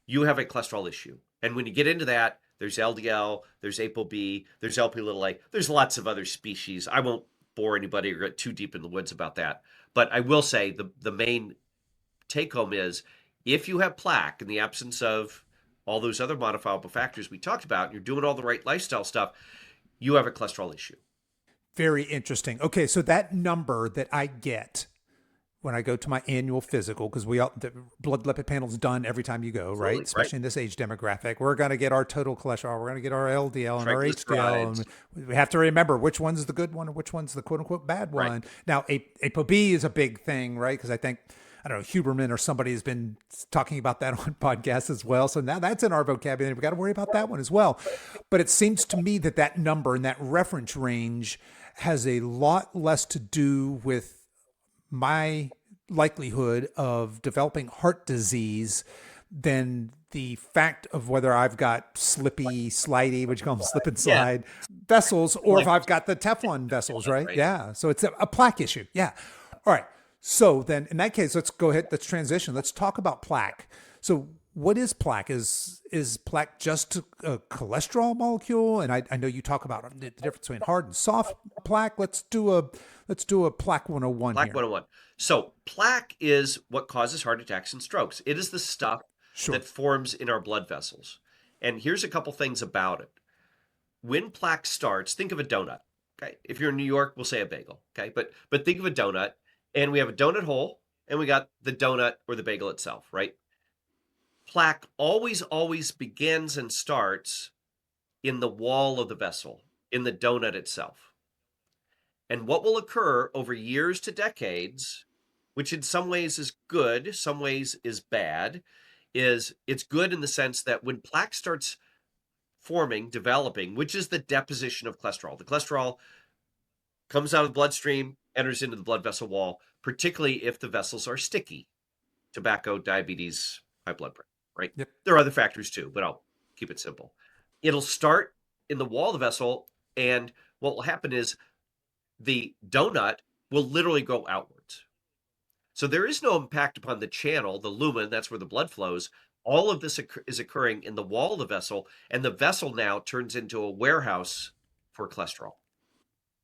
you have a cholesterol issue. And when you get into that, there's LDL, there's ApoB, there's LP little a, there's lots of other species. I won't bore anybody or get too deep in the woods about that. But I will say the main take home is if you have plaque in the absence of all those other modifiable factors we talked about, and you're doing all the right lifestyle stuff, you have a cholesterol issue. Very interesting. Okay, so that number that I get when I go to my annual physical, because the blood lipid panel's done every time you go, right? Absolutely, right? Especially in this age demographic, we're going to get our total cholesterol, we're going to get our LDL and our HDL, Triglycerides, and we have to remember which one's the good one or which one's the quote unquote bad right? one. Now, ApoB is a big thing, right? Because I think I don't know, Huberman or somebody has been talking about that on podcasts as well. So now that's in our vocabulary. We got to worry about that one as well. But it seems to me that that number and that reference range has a lot less to do with my likelihood of developing heart disease than the fact of whether I've got slippy, slidey, what you call them, slip and Yeah, slide vessels, or if like I've got the Teflon vessels, right? right? Yeah. So it's a plaque issue. Yeah. All right. So then in that case, let's go ahead. Let's transition. Let's talk about plaque. So what is plaque? Is plaque just a cholesterol molecule? And I know you talk about the difference between hard and soft plaque. Let's do a plaque 101 Plaque here. 101. So plaque is what causes heart attacks and strokes. It is the stuff Sure. that forms in our blood vessels. And here's a couple things about it. When plaque starts, think of a donut. Okay. If you're in New York, we'll say a bagel. Okay. But think of a donut, and we have a donut hole, and we got the donut or the bagel itself, right? Plaque always begins and starts in the wall of the vessel, in the donut itself. And what will occur over years to decades, which in some ways is good, some ways is bad, is it's good in the sense that when plaque starts forming, developing, which is the deposition of cholesterol, the cholesterol comes out of the bloodstream, enters into the blood vessel wall, particularly if the vessels are sticky, tobacco, diabetes, high blood pressure, right? Yep. There are other factors too, but I'll keep it simple. It'll start in the wall of the vessel, and what will happen is the donut will literally go outwards. So there is no impact upon the channel, the lumen, that's where the blood flows. All of this is occurring in the wall of the vessel, and the vessel now turns into a warehouse for cholesterol.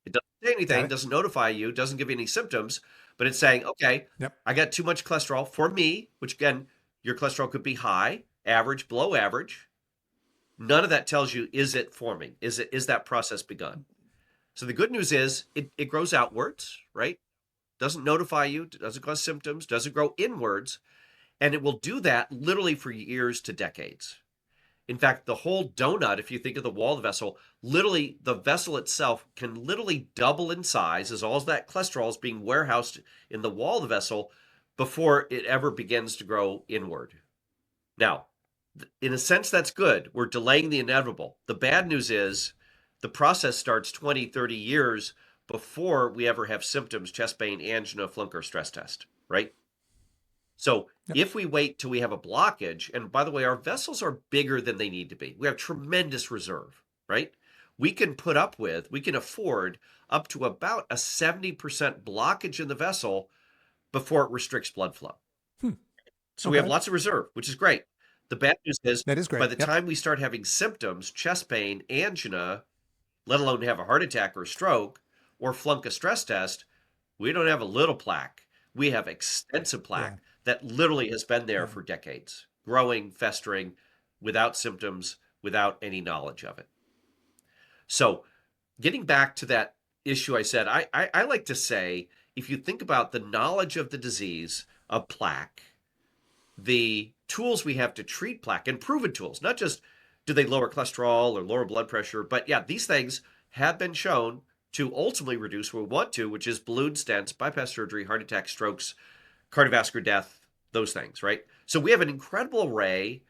It doesn't say Got anything, it. doesn't notify you, doesn't give you any symptoms, but it's saying, okay, Yep. I got too much cholesterol for me, which again, your cholesterol could be high, average, below average. None of that tells you, is it forming? Is that process begun? So the good news is it grows outwards, right? Doesn't notify you, doesn't cause symptoms, doesn't grow inwards, and it will do that literally for years to decades. In fact, the whole donut, if you think of the wall of the vessel, literally the vessel itself can literally double in size as all of that cholesterol is being warehoused in the wall of the vessel before it ever begins to grow inward. Now, in a sense, that's good. We're delaying the inevitable. The bad news is the process starts 20, 30 years before we ever have symptoms, chest pain, angina, flunk, or stress test, right? So Yep. if we wait till we have a blockage, and by the way, our vessels are bigger than they need to be. We have tremendous reserve, right? we can afford up to about a 70% blockage in the vessel before it restricts blood flow. So we have Okay. lots of reserve, which is great. The bad news is That is by great. the Yep. time we start having symptoms, chest pain, angina, let alone have a heart attack or a stroke or flunk a stress test, we don't have a little plaque. We have extensive Yeah. plaque that literally has been there Yeah. for decades, growing, festering, without symptoms, without any knowledge of it. So getting back to that issue I said, I like to say, if you think about the knowledge of the disease of plaque, the tools we have to treat plaque, and proven tools, not just do they lower cholesterol or lower blood pressure, but yeah, these things have been shown to ultimately reduce what we want to, which is balloon stents, bypass surgery, heart attack, strokes, cardiovascular death, those things, right? So we have an incredible array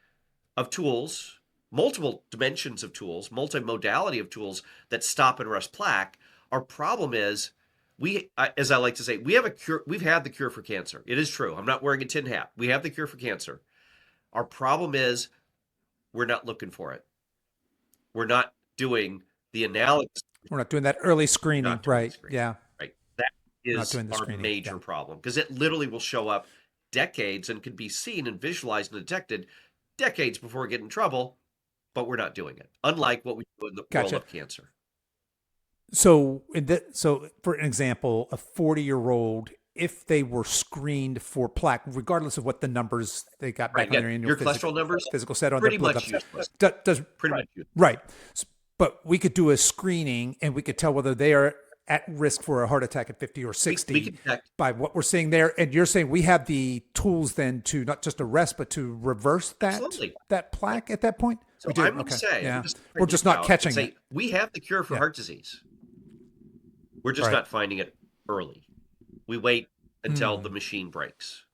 of tools, multiple dimensions of tools, multimodality of tools that stop and arrest plaque. Our problem is as I like to say, we have a cure. We've had the cure for cancer. It is true. I'm not wearing a tin hat. We have the cure for cancer. Our problem is we're not looking for it. We're not doing the analysis. We're not doing that early We're screening. not doing the Right. screening, Yeah. right? That We're not is doing the our screening. Yeah. major problem because it literally will show up decades and can be seen and visualized and detected decades before we get in trouble, but we're not doing it. Unlike what we do in the world Gotcha. of cancer. So, so for an example, a 40-year-old, if they were screened for plaque, regardless of what the numbers they got Right. back on their annual Your cholesterol numbers, physical set on their pretty blood much levels, useless. does Pretty much useless. right. But we could do a screening and we could tell whether they are at risk for a heart attack at 50 or 60 We can detect. by what we're seeing there. And you're saying we have the tools then to not just arrest, but to reverse Absolutely. that plaque at that point? So We do. I'm going to Okay. say, Yeah. I'm just We're just not catching say, it. we have the cure for Yeah. heart disease. We're just Right. not finding it early. We wait until the machine breaks.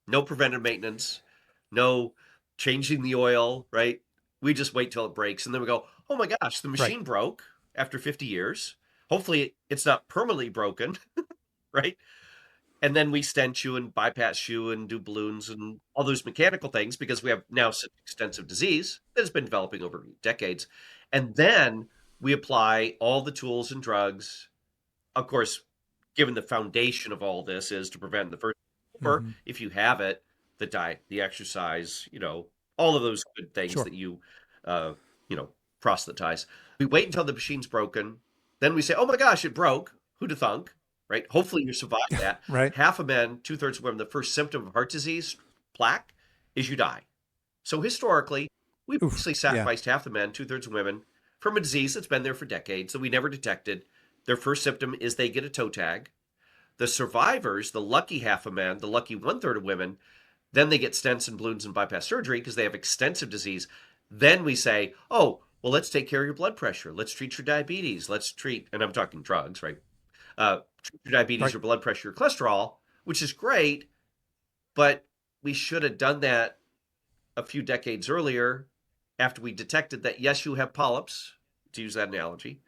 No preventive maintenance, no changing the oil, right? We just wait till it breaks and then we go, oh my gosh, the machine broke after 50 years. Hopefully it's not permanently broken, right? And then we stent you and bypass you and do balloons and all those mechanical things because we have now such extensive disease that has been developing over decades. And then we apply all the tools and drugs. Of course, given the foundation of all this is to prevent the first, or if you have it, the diet, the exercise, all of those good things Sure. that proselytize. We wait until the machine's broken. Then we say, oh my gosh, it broke. Who'da thunk? Right? Hopefully you survive that. Right. Half of men, 2/3 of women, the first symptom of heart disease, plaque, is you die. So historically, we've actually sacrificed half the men, 2/3 of women, from a disease that's been there for decades that we never detected. Their first symptom is they get a toe tag. The survivors, the lucky half of men, the lucky 1/3 of women, then they get stents and balloons and bypass surgery because they have extensive disease. Then we say, oh, well, let's take care of your blood pressure. Let's treat your diabetes. Let's treat, and I'm talking drugs, right? Treat your diabetes, your blood pressure, your cholesterol, which is great, but we should have done that a few decades earlier after we detected that, yes, you have polyps, to use that analogy.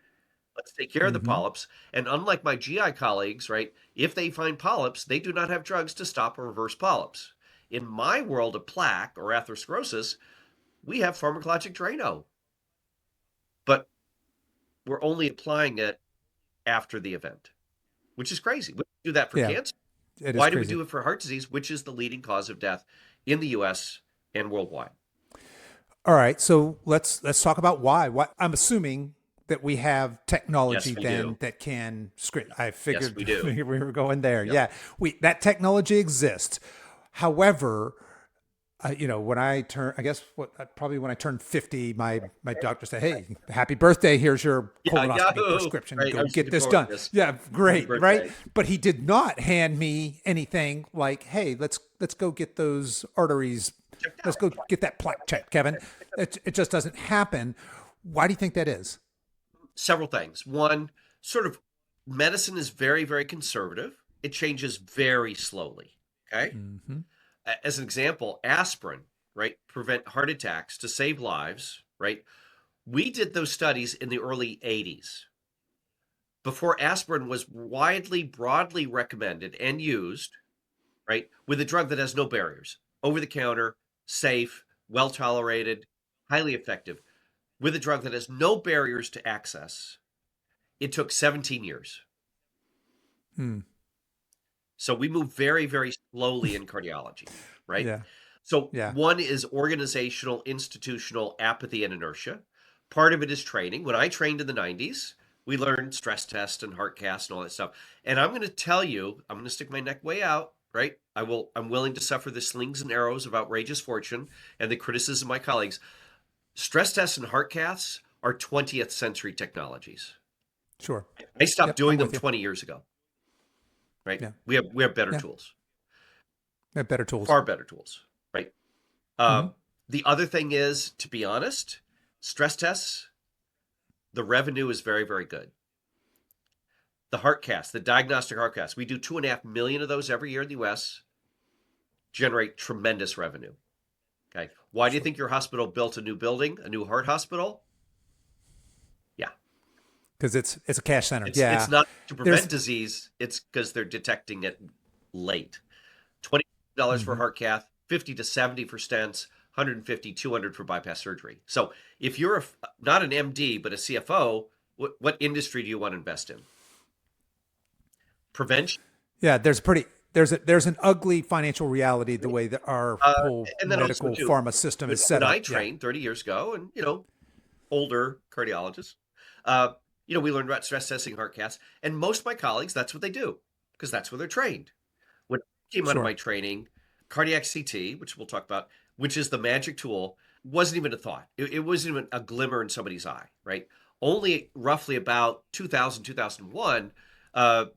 Let's take care of the polyps. And unlike my GI colleagues, right, if they find polyps, they do not have drugs to stop or reverse polyps. In my world of plaque or atherosclerosis, we have pharmacologic Drano. But we're only applying it after the event, which is crazy. We do that for cancer. Why do we do it for heart disease, which is the leading cause of death in the U.S. and worldwide? All right, so let's talk about why. I'm assuming that we have technology that can screen. I figured yes, we do. we were going there. Yep. Yeah, that technology exists. However, when I turn, I guess probably when I turned 50, my doctor said, "Hey, happy birthday! Here's your colonoscopy prescription. Right. Go get this done." Yeah, great, right? But he did not hand me anything like, "Hey, let's go get those arteries. Let's go get that plaque checked, Kevin." It just doesn't happen. Why do you think that is? Several things. One, sort of medicine is very, very conservative. It changes very slowly. Okay. As an example, aspirin, right? Prevent heart attacks to save lives, right? We did those studies in the early 80s before aspirin was broadly recommended and used, right? With a drug that has no barriers, over the counter, safe, well tolerated, highly effective. with a drug that has no barriers to access, it took 17 years. Hmm. So we move very, very slowly in cardiology, right? Yeah. So Yeah. one is organizational, institutional apathy and inertia. Part of it is training. When I trained in the 90s, we learned stress test and heart cast and all that stuff. And I'm going to tell you, I'm going to stick my neck way out, right? I'm willing to suffer the slings and arrows of outrageous fortune and the criticism of my colleagues. Stress tests and heart casts are 20th century technologies. Sure. I stopped Yep. I'm doing them with you. 20 years ago, right? Yeah. We have better Yeah. tools, They have better tools. far better tools, right? Mm-hmm. The other thing is, to be honest, stress tests, the revenue is very, very good. The heart cast, the diagnostic heart cast, we do 2.5 million of those every year in the US, generate tremendous revenue. Okay. Why do you Sure. think your hospital built a new building, a new heart hospital? Yeah. Because it's a cash center. It's Yeah. not to prevent There's. disease, it's because they're detecting it late. $20 for Mm-hmm. heart cath, 50 to 70 for stents, 150, 200 for bypass surgery. So if you're not an MD, but a CFO, what industry do you want to invest in? Prevention. Yeah. There's an ugly financial reality the way that our Uh, whole and then also medical too, pharma system is when set I up. Yeah. trained 30 years ago, and older cardiologists, we learned about stress testing heart caths, and most of my colleagues, that's what they do because that's where they're trained. When I came out of my Sure. training, cardiac CT, which we'll talk about, which is the magic tool, wasn't even a thought. It wasn't even a glimmer in somebody's eye, right? Only roughly about 2000, 2001,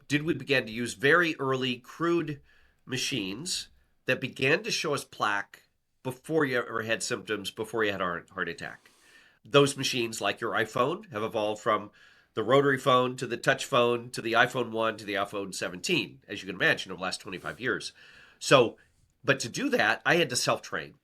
did we begin to use very early crude machines that began to show us plaque before you ever had symptoms, before you had a heart attack. Those machines, like your iPhone, have evolved from the rotary phone to the touch phone to the iPhone 1 to the iPhone 17, as you can imagine, over the last 25 years. So, but to do that, I had to self train,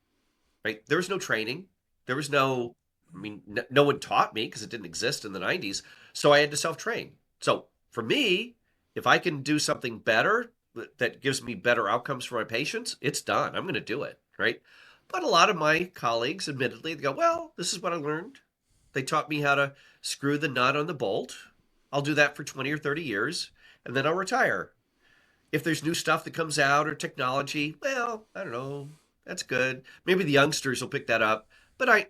right? There was no training. There was no, no one taught me because it didn't exist in the 90s. So I had to self train. So for me, if I can do something better that gives me better outcomes for my patients, it's done. I'm going to do it, right? But a lot of my colleagues, admittedly, they go, well, this is what I learned. They taught me how to screw the nut on the bolt. I'll do that for 20 or 30 years, and then I'll retire. If there's new stuff that comes out or technology, well, I don't know. That's good. Maybe the youngsters will pick that up. But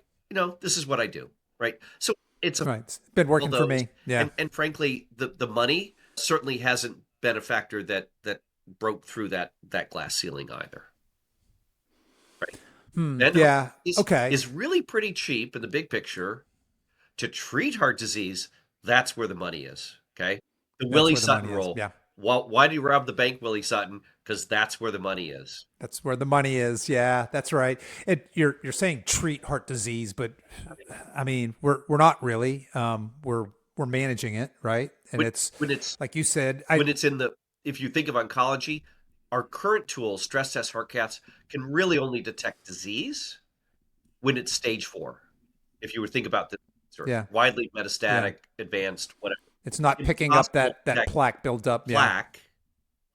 this is what I do, right? So it's Right. It's been all working for those, me. Yeah. and frankly, the money certainly hasn't been a factor that broke through that glass ceiling either. Right. Then heart Yeah. disease Okay. is really pretty cheap in the big picture. To treat heart disease, that's where the money is. Okay. The That's Willie where the Sutton money is. rule. Yeah. Why do you rob the bank, Willie Sutton? Because that's where the money is. That's where the money is. Yeah, that's right. You're saying treat heart disease, but I mean we're not really. We're managing it, right? And When, it's when it's like you said. when it's in the if you think of oncology, our current tools, stress test heart caths, can really only detect disease when it's stage 4. If you would think about the sort of Yeah, widely yeah. metastatic, advanced, whatever. It's not picking up Impossible to that detect plaque buildup. Yeah. plaque,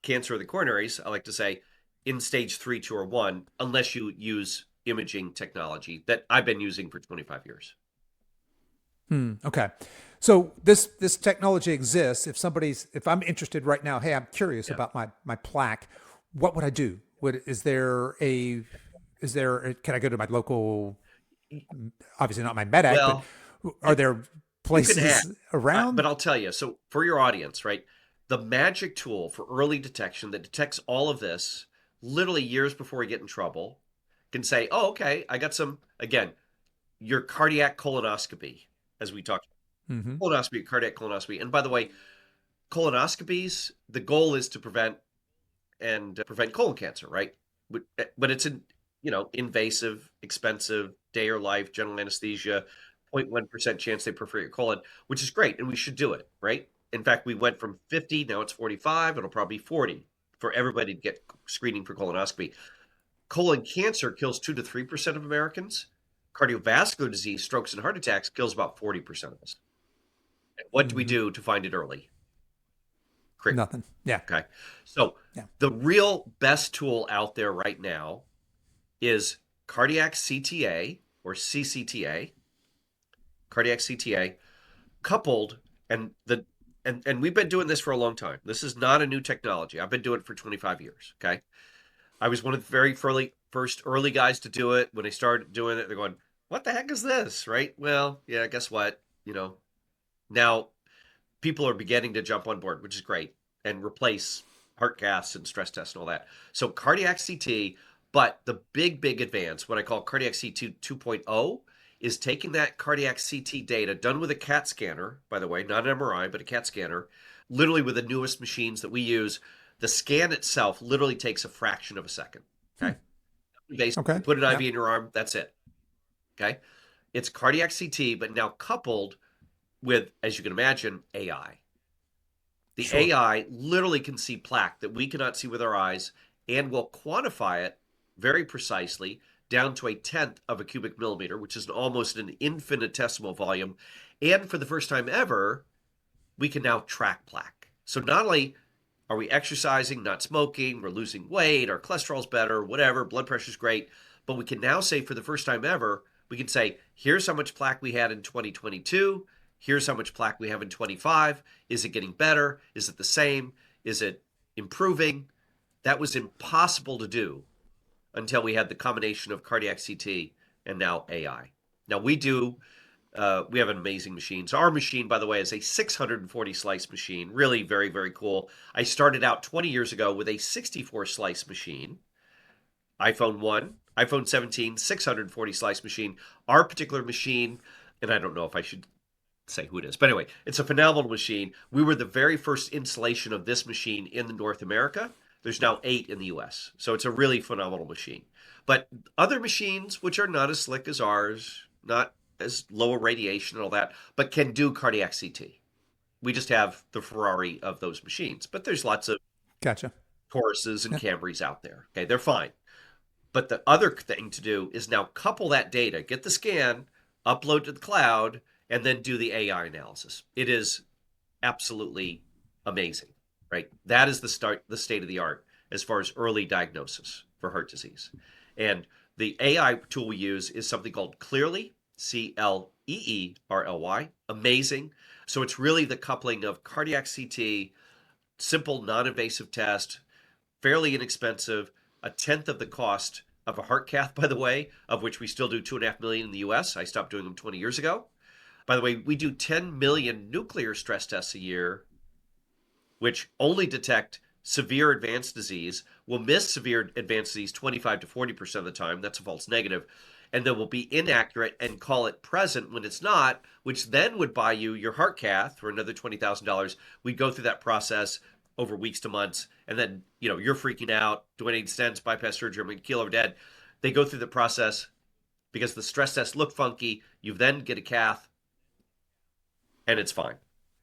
cancer of the coronaries, I like to say, in stage 3, 2, or 1, unless you use imaging technology that I've been using for 25 years. Okay. So this technology exists. If I'm interested right now, hey, I'm curious Yeah. about my plaque. What would I do? Can I go to my local, obviously not my med but Well, are there you can ask, places around? but I'll tell you. So for your audience, right, the magic tool for early detection that detects all of this literally years before we get in trouble can say, oh, okay, I got some, again, your cardiac colonoscopy, as we talked, Mm-hmm. colonoscopy, cardiac colonoscopy. And by the way, colonoscopies, the goal is to prevent colon cancer, right? But it's invasive, expensive, day or life, general anesthesia, 0.1% chance they perforate your colon, which is great, and we should do it, right? In fact, we went from 50, now it's 45, it'll probably be 40 for everybody to get screening for colonoscopy. Colon cancer kills 2 to 3% of Americans. Cardiovascular disease, strokes, and heart attacks kills about 40% of us. And what do we Mm-hmm. do to find it early? Cricket. Nothing. Yeah. Okay. So Yeah. the real best tool out there right now is cardiac CTA or CCTA cardiac CTA, coupled, and the and we've been doing this for a long time. This is not a new technology. I've been doing it for 25 years. Okay. I was one of the very first early guys to do it. When they started doing it, they're going, what the heck is this? Right? Well, yeah, guess what? Now people are beginning to jump on board, which is great, and replace heart caths and stress tests and all that. So cardiac CT, but the big advance, what I call cardiac CT 2.0, is taking that cardiac CT data done with a CAT scanner, by the way, not an MRI, but a CAT scanner, literally with the newest machines that we use. The scan itself literally takes a fraction of a second. Okay. Basically, Okay. put an IV Yeah. in your arm, that's it. Okay. It's cardiac CT, but now coupled with, as you can imagine, AI. The Sure. AI literally can see plaque that we cannot see with our eyes and will quantify it very precisely down to a tenth of a cubic millimeter, which is almost an infinitesimal volume. And for the first time ever, we can now track plaque. So not only are we exercising, not smoking, we're losing weight, our cholesterol's better, whatever, blood pressure's great, but we can now say for the first time ever, we can say, here's how much plaque we had in 2022. Here's how much plaque we have in 25. Is it getting better? Is it the same? Is it improving? That was impossible to do until we had the combination of cardiac CT and now AI. Now we have an amazing machine. So our machine, by the way, is a 640 slice machine. Really very, very cool. I started out 20 years ago with a 64 slice machine. iPhone 1, iPhone 17, 640 slice machine. Our particular machine, and I don't know if I should say who it is, but anyway, it's a phenomenal machine. We were the very first installation of this machine in North America. There's now 8 in the US. So it's a really phenomenal machine. But other machines, which are not as slick as ours, not as lower radiation and all that, but can do cardiac CT. We just have the Ferrari of those machines. But there's lots of Gotcha. Tauruses and Yeah. Camrys out there. Okay, they're fine. But the other thing to do is now couple that data, get the scan, upload to the cloud, and then do the AI analysis. It is absolutely amazing, right? That is the state of the art as far as early diagnosis for heart disease. And the AI tool we use is something called Clearly, Cleerly. Amazing. So it's really the coupling of cardiac CT, simple non-invasive test, fairly inexpensive, a tenth of the cost of a heart cath, by the way, of which we still do 2.5 million in the US. I stopped doing them 20 years ago. By the way, we do 10 million nuclear stress tests a year, which only detect severe advanced disease. We'll miss severe advanced disease 25 to 40% of the time. That's a false negative. And then we'll be inaccurate and call it present when it's not, which then would buy you your heart cath for another $20,000. We'd go through that process over weeks to months. And then, you're freaking out, doing stents, bypass surgery, I'm going to keel over dead. They go through the process because the stress tests look funky. You then get a cath and it's fine.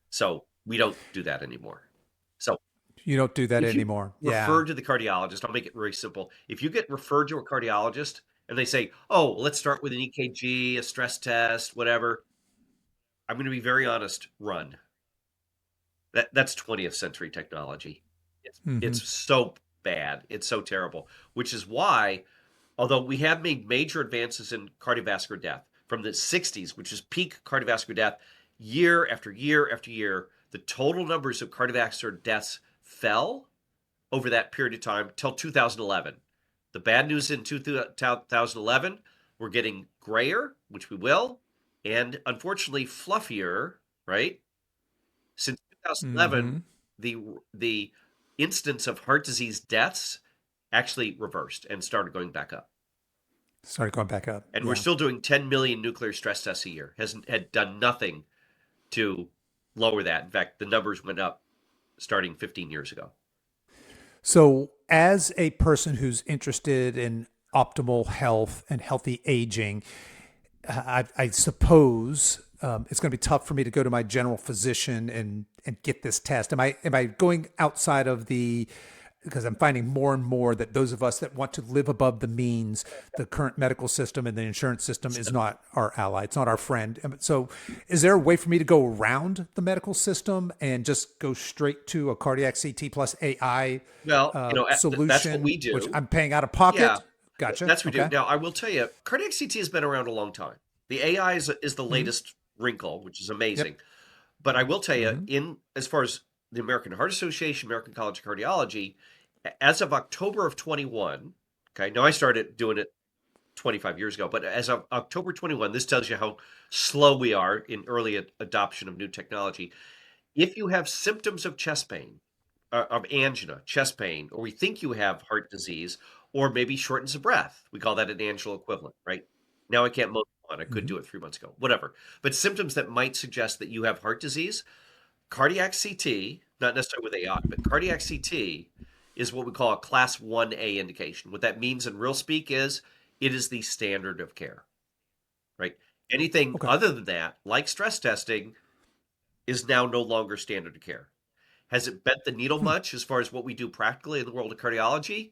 So we don't do that anymore. So You don't do that if you anymore. refer Yeah. to the cardiologist, I'll make it very simple. If you get referred to a cardiologist and they say, oh, let's start with an EKG, a stress test, whatever, I'm going to be very honest, run. That's 20th century technology. Hmm. It's so bad. It's so terrible, which is why, although we have made major advances in cardiovascular death from the 60s, which is peak cardiovascular death, year after year after year, the total numbers of cardiovascular deaths fell over that period of time till 2011. The bad news in 2011, we're getting grayer, which we will, and unfortunately fluffier, right? Since 2011, Hmm. the instance of heart disease deaths actually reversed and started going back up. Started going back up. And we're Yeah. still doing 10 million nuclear stress tests a year. Had done nothing to lower that. In fact, the numbers went up starting 15 years ago. So, as a person who's interested in optimal health and healthy aging, I suppose it's going to be tough for me to go to my general physician and get this test. Am I going outside of the, because I'm finding more and more that those of us that want to live above the means, the current medical system and the insurance system is not our ally. It's not our friend. So is there a way for me to go around the medical system and just go straight to a cardiac CT plus AI Well, that's what solution, we which do. I'm paying out of Yeah, pocket? Gotcha. that's what we do. Okay. Now, I will tell you, cardiac CT has been around a long time. The AI is the Hmm. latest wrinkle, which is Yep. amazing. But I will tell you, Hmm. in as far as the American Heart Association, American College of Cardiology, as of October of 21, okay, now I started doing it 25 years ago, but as of October 21, this tells you how slow we are in early adoption of new technology. If you have symptoms of chest pain, of angina, chest pain, or we think you have heart disease, or maybe shortness of breath, we call that an angina equivalent, right? Now I can't mow the lawn. I could Hmm. do it 3 months ago, whatever. But symptoms that might suggest that you have heart disease, cardiac CT, not necessarily with AI, but cardiac CT is what we call a class 1A indication. What that means in real speak is it is the standard of care, right? Anything Okay. other than that, like stress testing, is now no longer standard of care. Has it bent the needle Hmm. much as far as what we do practically in the world of cardiology?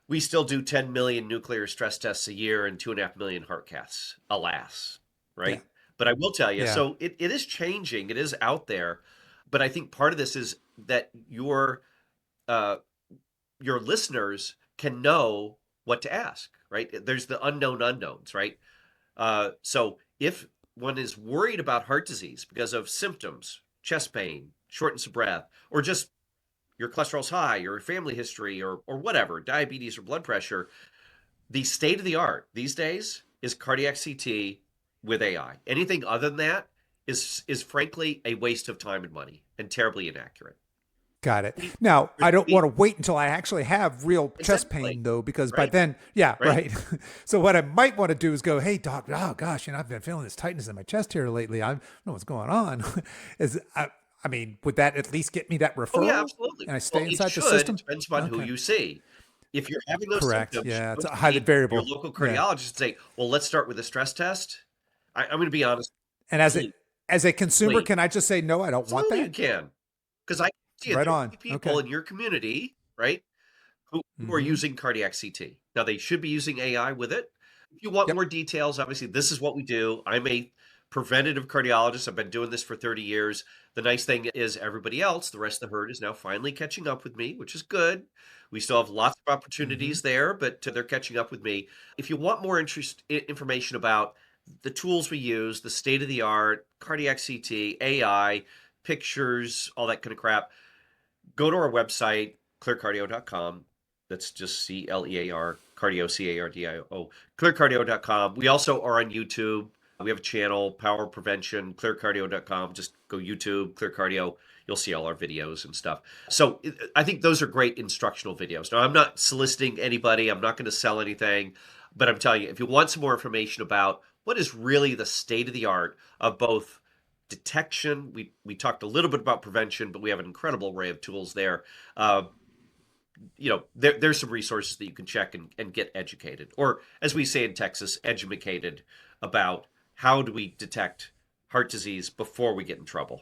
We still do 10 million nuclear stress tests a year and 2.5 million heart caths, alas, Yeah. right? But I will tell you, Yeah. so it is changing, it is out there. But I think part of this is that uh, your listeners can know what to ask, right? There's the unknown unknowns, right? So if one is worried about heart disease because of symptoms, chest pain, shortness of breath, or just your cholesterol's high, your family history, or whatever, diabetes or blood pressure, the state of the art these days is cardiac CT with AI. Anything other than that is frankly a waste of time and money and terribly inaccurate. Got it. Now, There's I don't want we to wait until I actually have real chest exactly pain though, because by right, then, yeah, right. right. So what I might want to do is go, hey doc, oh gosh, I've been feeling this tightness in my chest here lately. I don't know what's going on. is I mean, would that at least get me that Oh yeah, referral absolutely. and I Well, stay it inside the should. It system? depends upon who Okay. you see. If you're having those Correct. symptoms, you Yeah, it's don't a highly see your variable. local Yeah. cardiologist and say, "Well, let's start with a stress test." I'm going to be honest. And Please, as a consumer, please. can I just say no, I don't want Absolutely, you that? can. Because I see it. Right There on. will be people Okay. in your community, right, who are Mm-hmm. using cardiac CT. Now, they should be using AI with it. If you want Yep. more details, obviously, this is what we do. I'm a preventative cardiologist. I've been doing this for 30 years. The nice thing is, everybody else, the rest of the herd, is now finally catching up with me, which is good. We still have lots of Mm-hmm. opportunities there, but they're catching up with me. If you want more information about the tools we use, the state of the art, cardiac CT, AI, pictures, all that kind of crap, go to our website, clearcardio.com. That's just CLEAR, cardio, CARDIO, clearcardio.com. We also are on YouTube. We have a channel, Power Prevention, clearcardio.com. Just go YouTube, Clear Cardio. You'll see all our videos and stuff. So I think those are great instructional videos. Now, I'm not soliciting anybody. I'm not going to sell anything. But I'm telling you, if you want some more information about what is really the state of the art of both detection. We talked a little bit about prevention, but we have an incredible array of tools there. Uh, there's some resources that you can check and get educated, or as we say in Texas, edumacated about how do we detect heart disease before we get in trouble.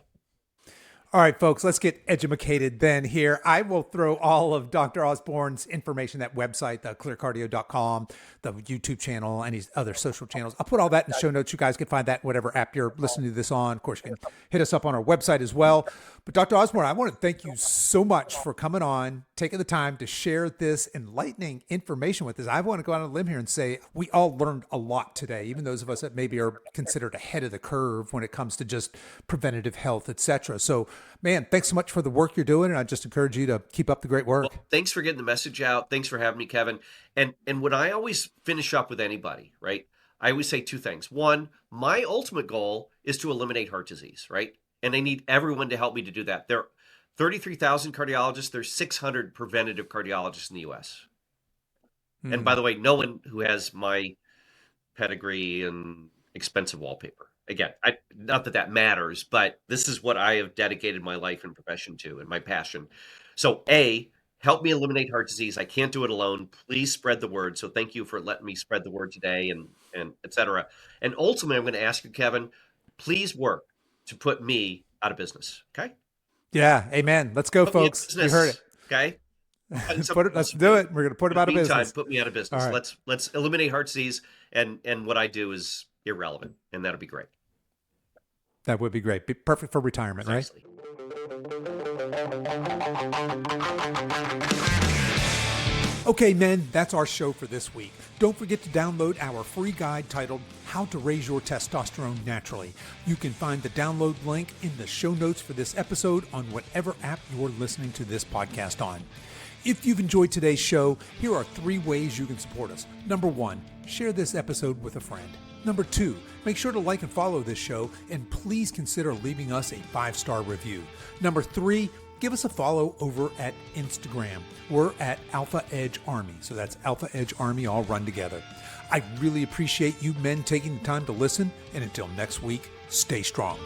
All right, folks, let's get educated then here. I will throw all of Dr. Osborne's information, that website, the clearcardio.com, the YouTube channel, any other social channels. I'll put all that in show notes. You guys can find that in whatever app you're listening to this on. Of course, you can hit us up on our website as well. But Dr. Osborne, I want to thank you so much for coming on, taking the time to share this enlightening information with us. I want to go out on a limb here and say we all learned a lot today, even those of us that maybe are considered ahead of the curve when it comes to just preventative health, etc. So, man, thanks so much for the work you're doing, and I just encourage you to keep up the great work. Well, thanks for getting the message out. Thanks for having me, Kevin. And when I always finish up with anybody, right? I always say two things. One, my ultimate goal is to eliminate heart disease, right? And I need everyone to help me to do that. There are 33,000 cardiologists. There's 600 preventative cardiologists in the US. And by Hmm. the way, no one who has my pedigree and expensive wallpaper. Again, not that that matters, but this is what I have dedicated my life and profession to and my passion. So, A, help me eliminate heart disease. I can't do it alone. Please spread the word. So, thank you for letting me spread the word today and et cetera. And ultimately, I'm going to ask you, Kevin, please work to put me out of business. Okay? Yeah, amen. Let's go, Put me out of folks. You heard business. Okay? I'll find it. something Let's else to do do. it. We're going to put For him the out of meantime, business. put me out of All business. right. Let's eliminate heart disease and what I do is irrelevant, and that'll be great. That would be great. Be perfect for retirement, right? Precisely. Okay, men, that's our show for this week. Don't forget to download our free guide titled How to Raise Your Testosterone Naturally. You can find the download link in the show notes for this episode on whatever app you're listening to this podcast on. If you've enjoyed today's show, here are 3 ways you can support us. Number 1, share this episode with a friend. Number 2, make sure to like and follow this show, and please consider leaving us a 5-star review. Number 3, give us a follow over at Instagram. We're at Alpha Edge Army. So that's Alpha Edge Army all run together. I really appreciate you men taking the time to listen. And until next week, stay strong.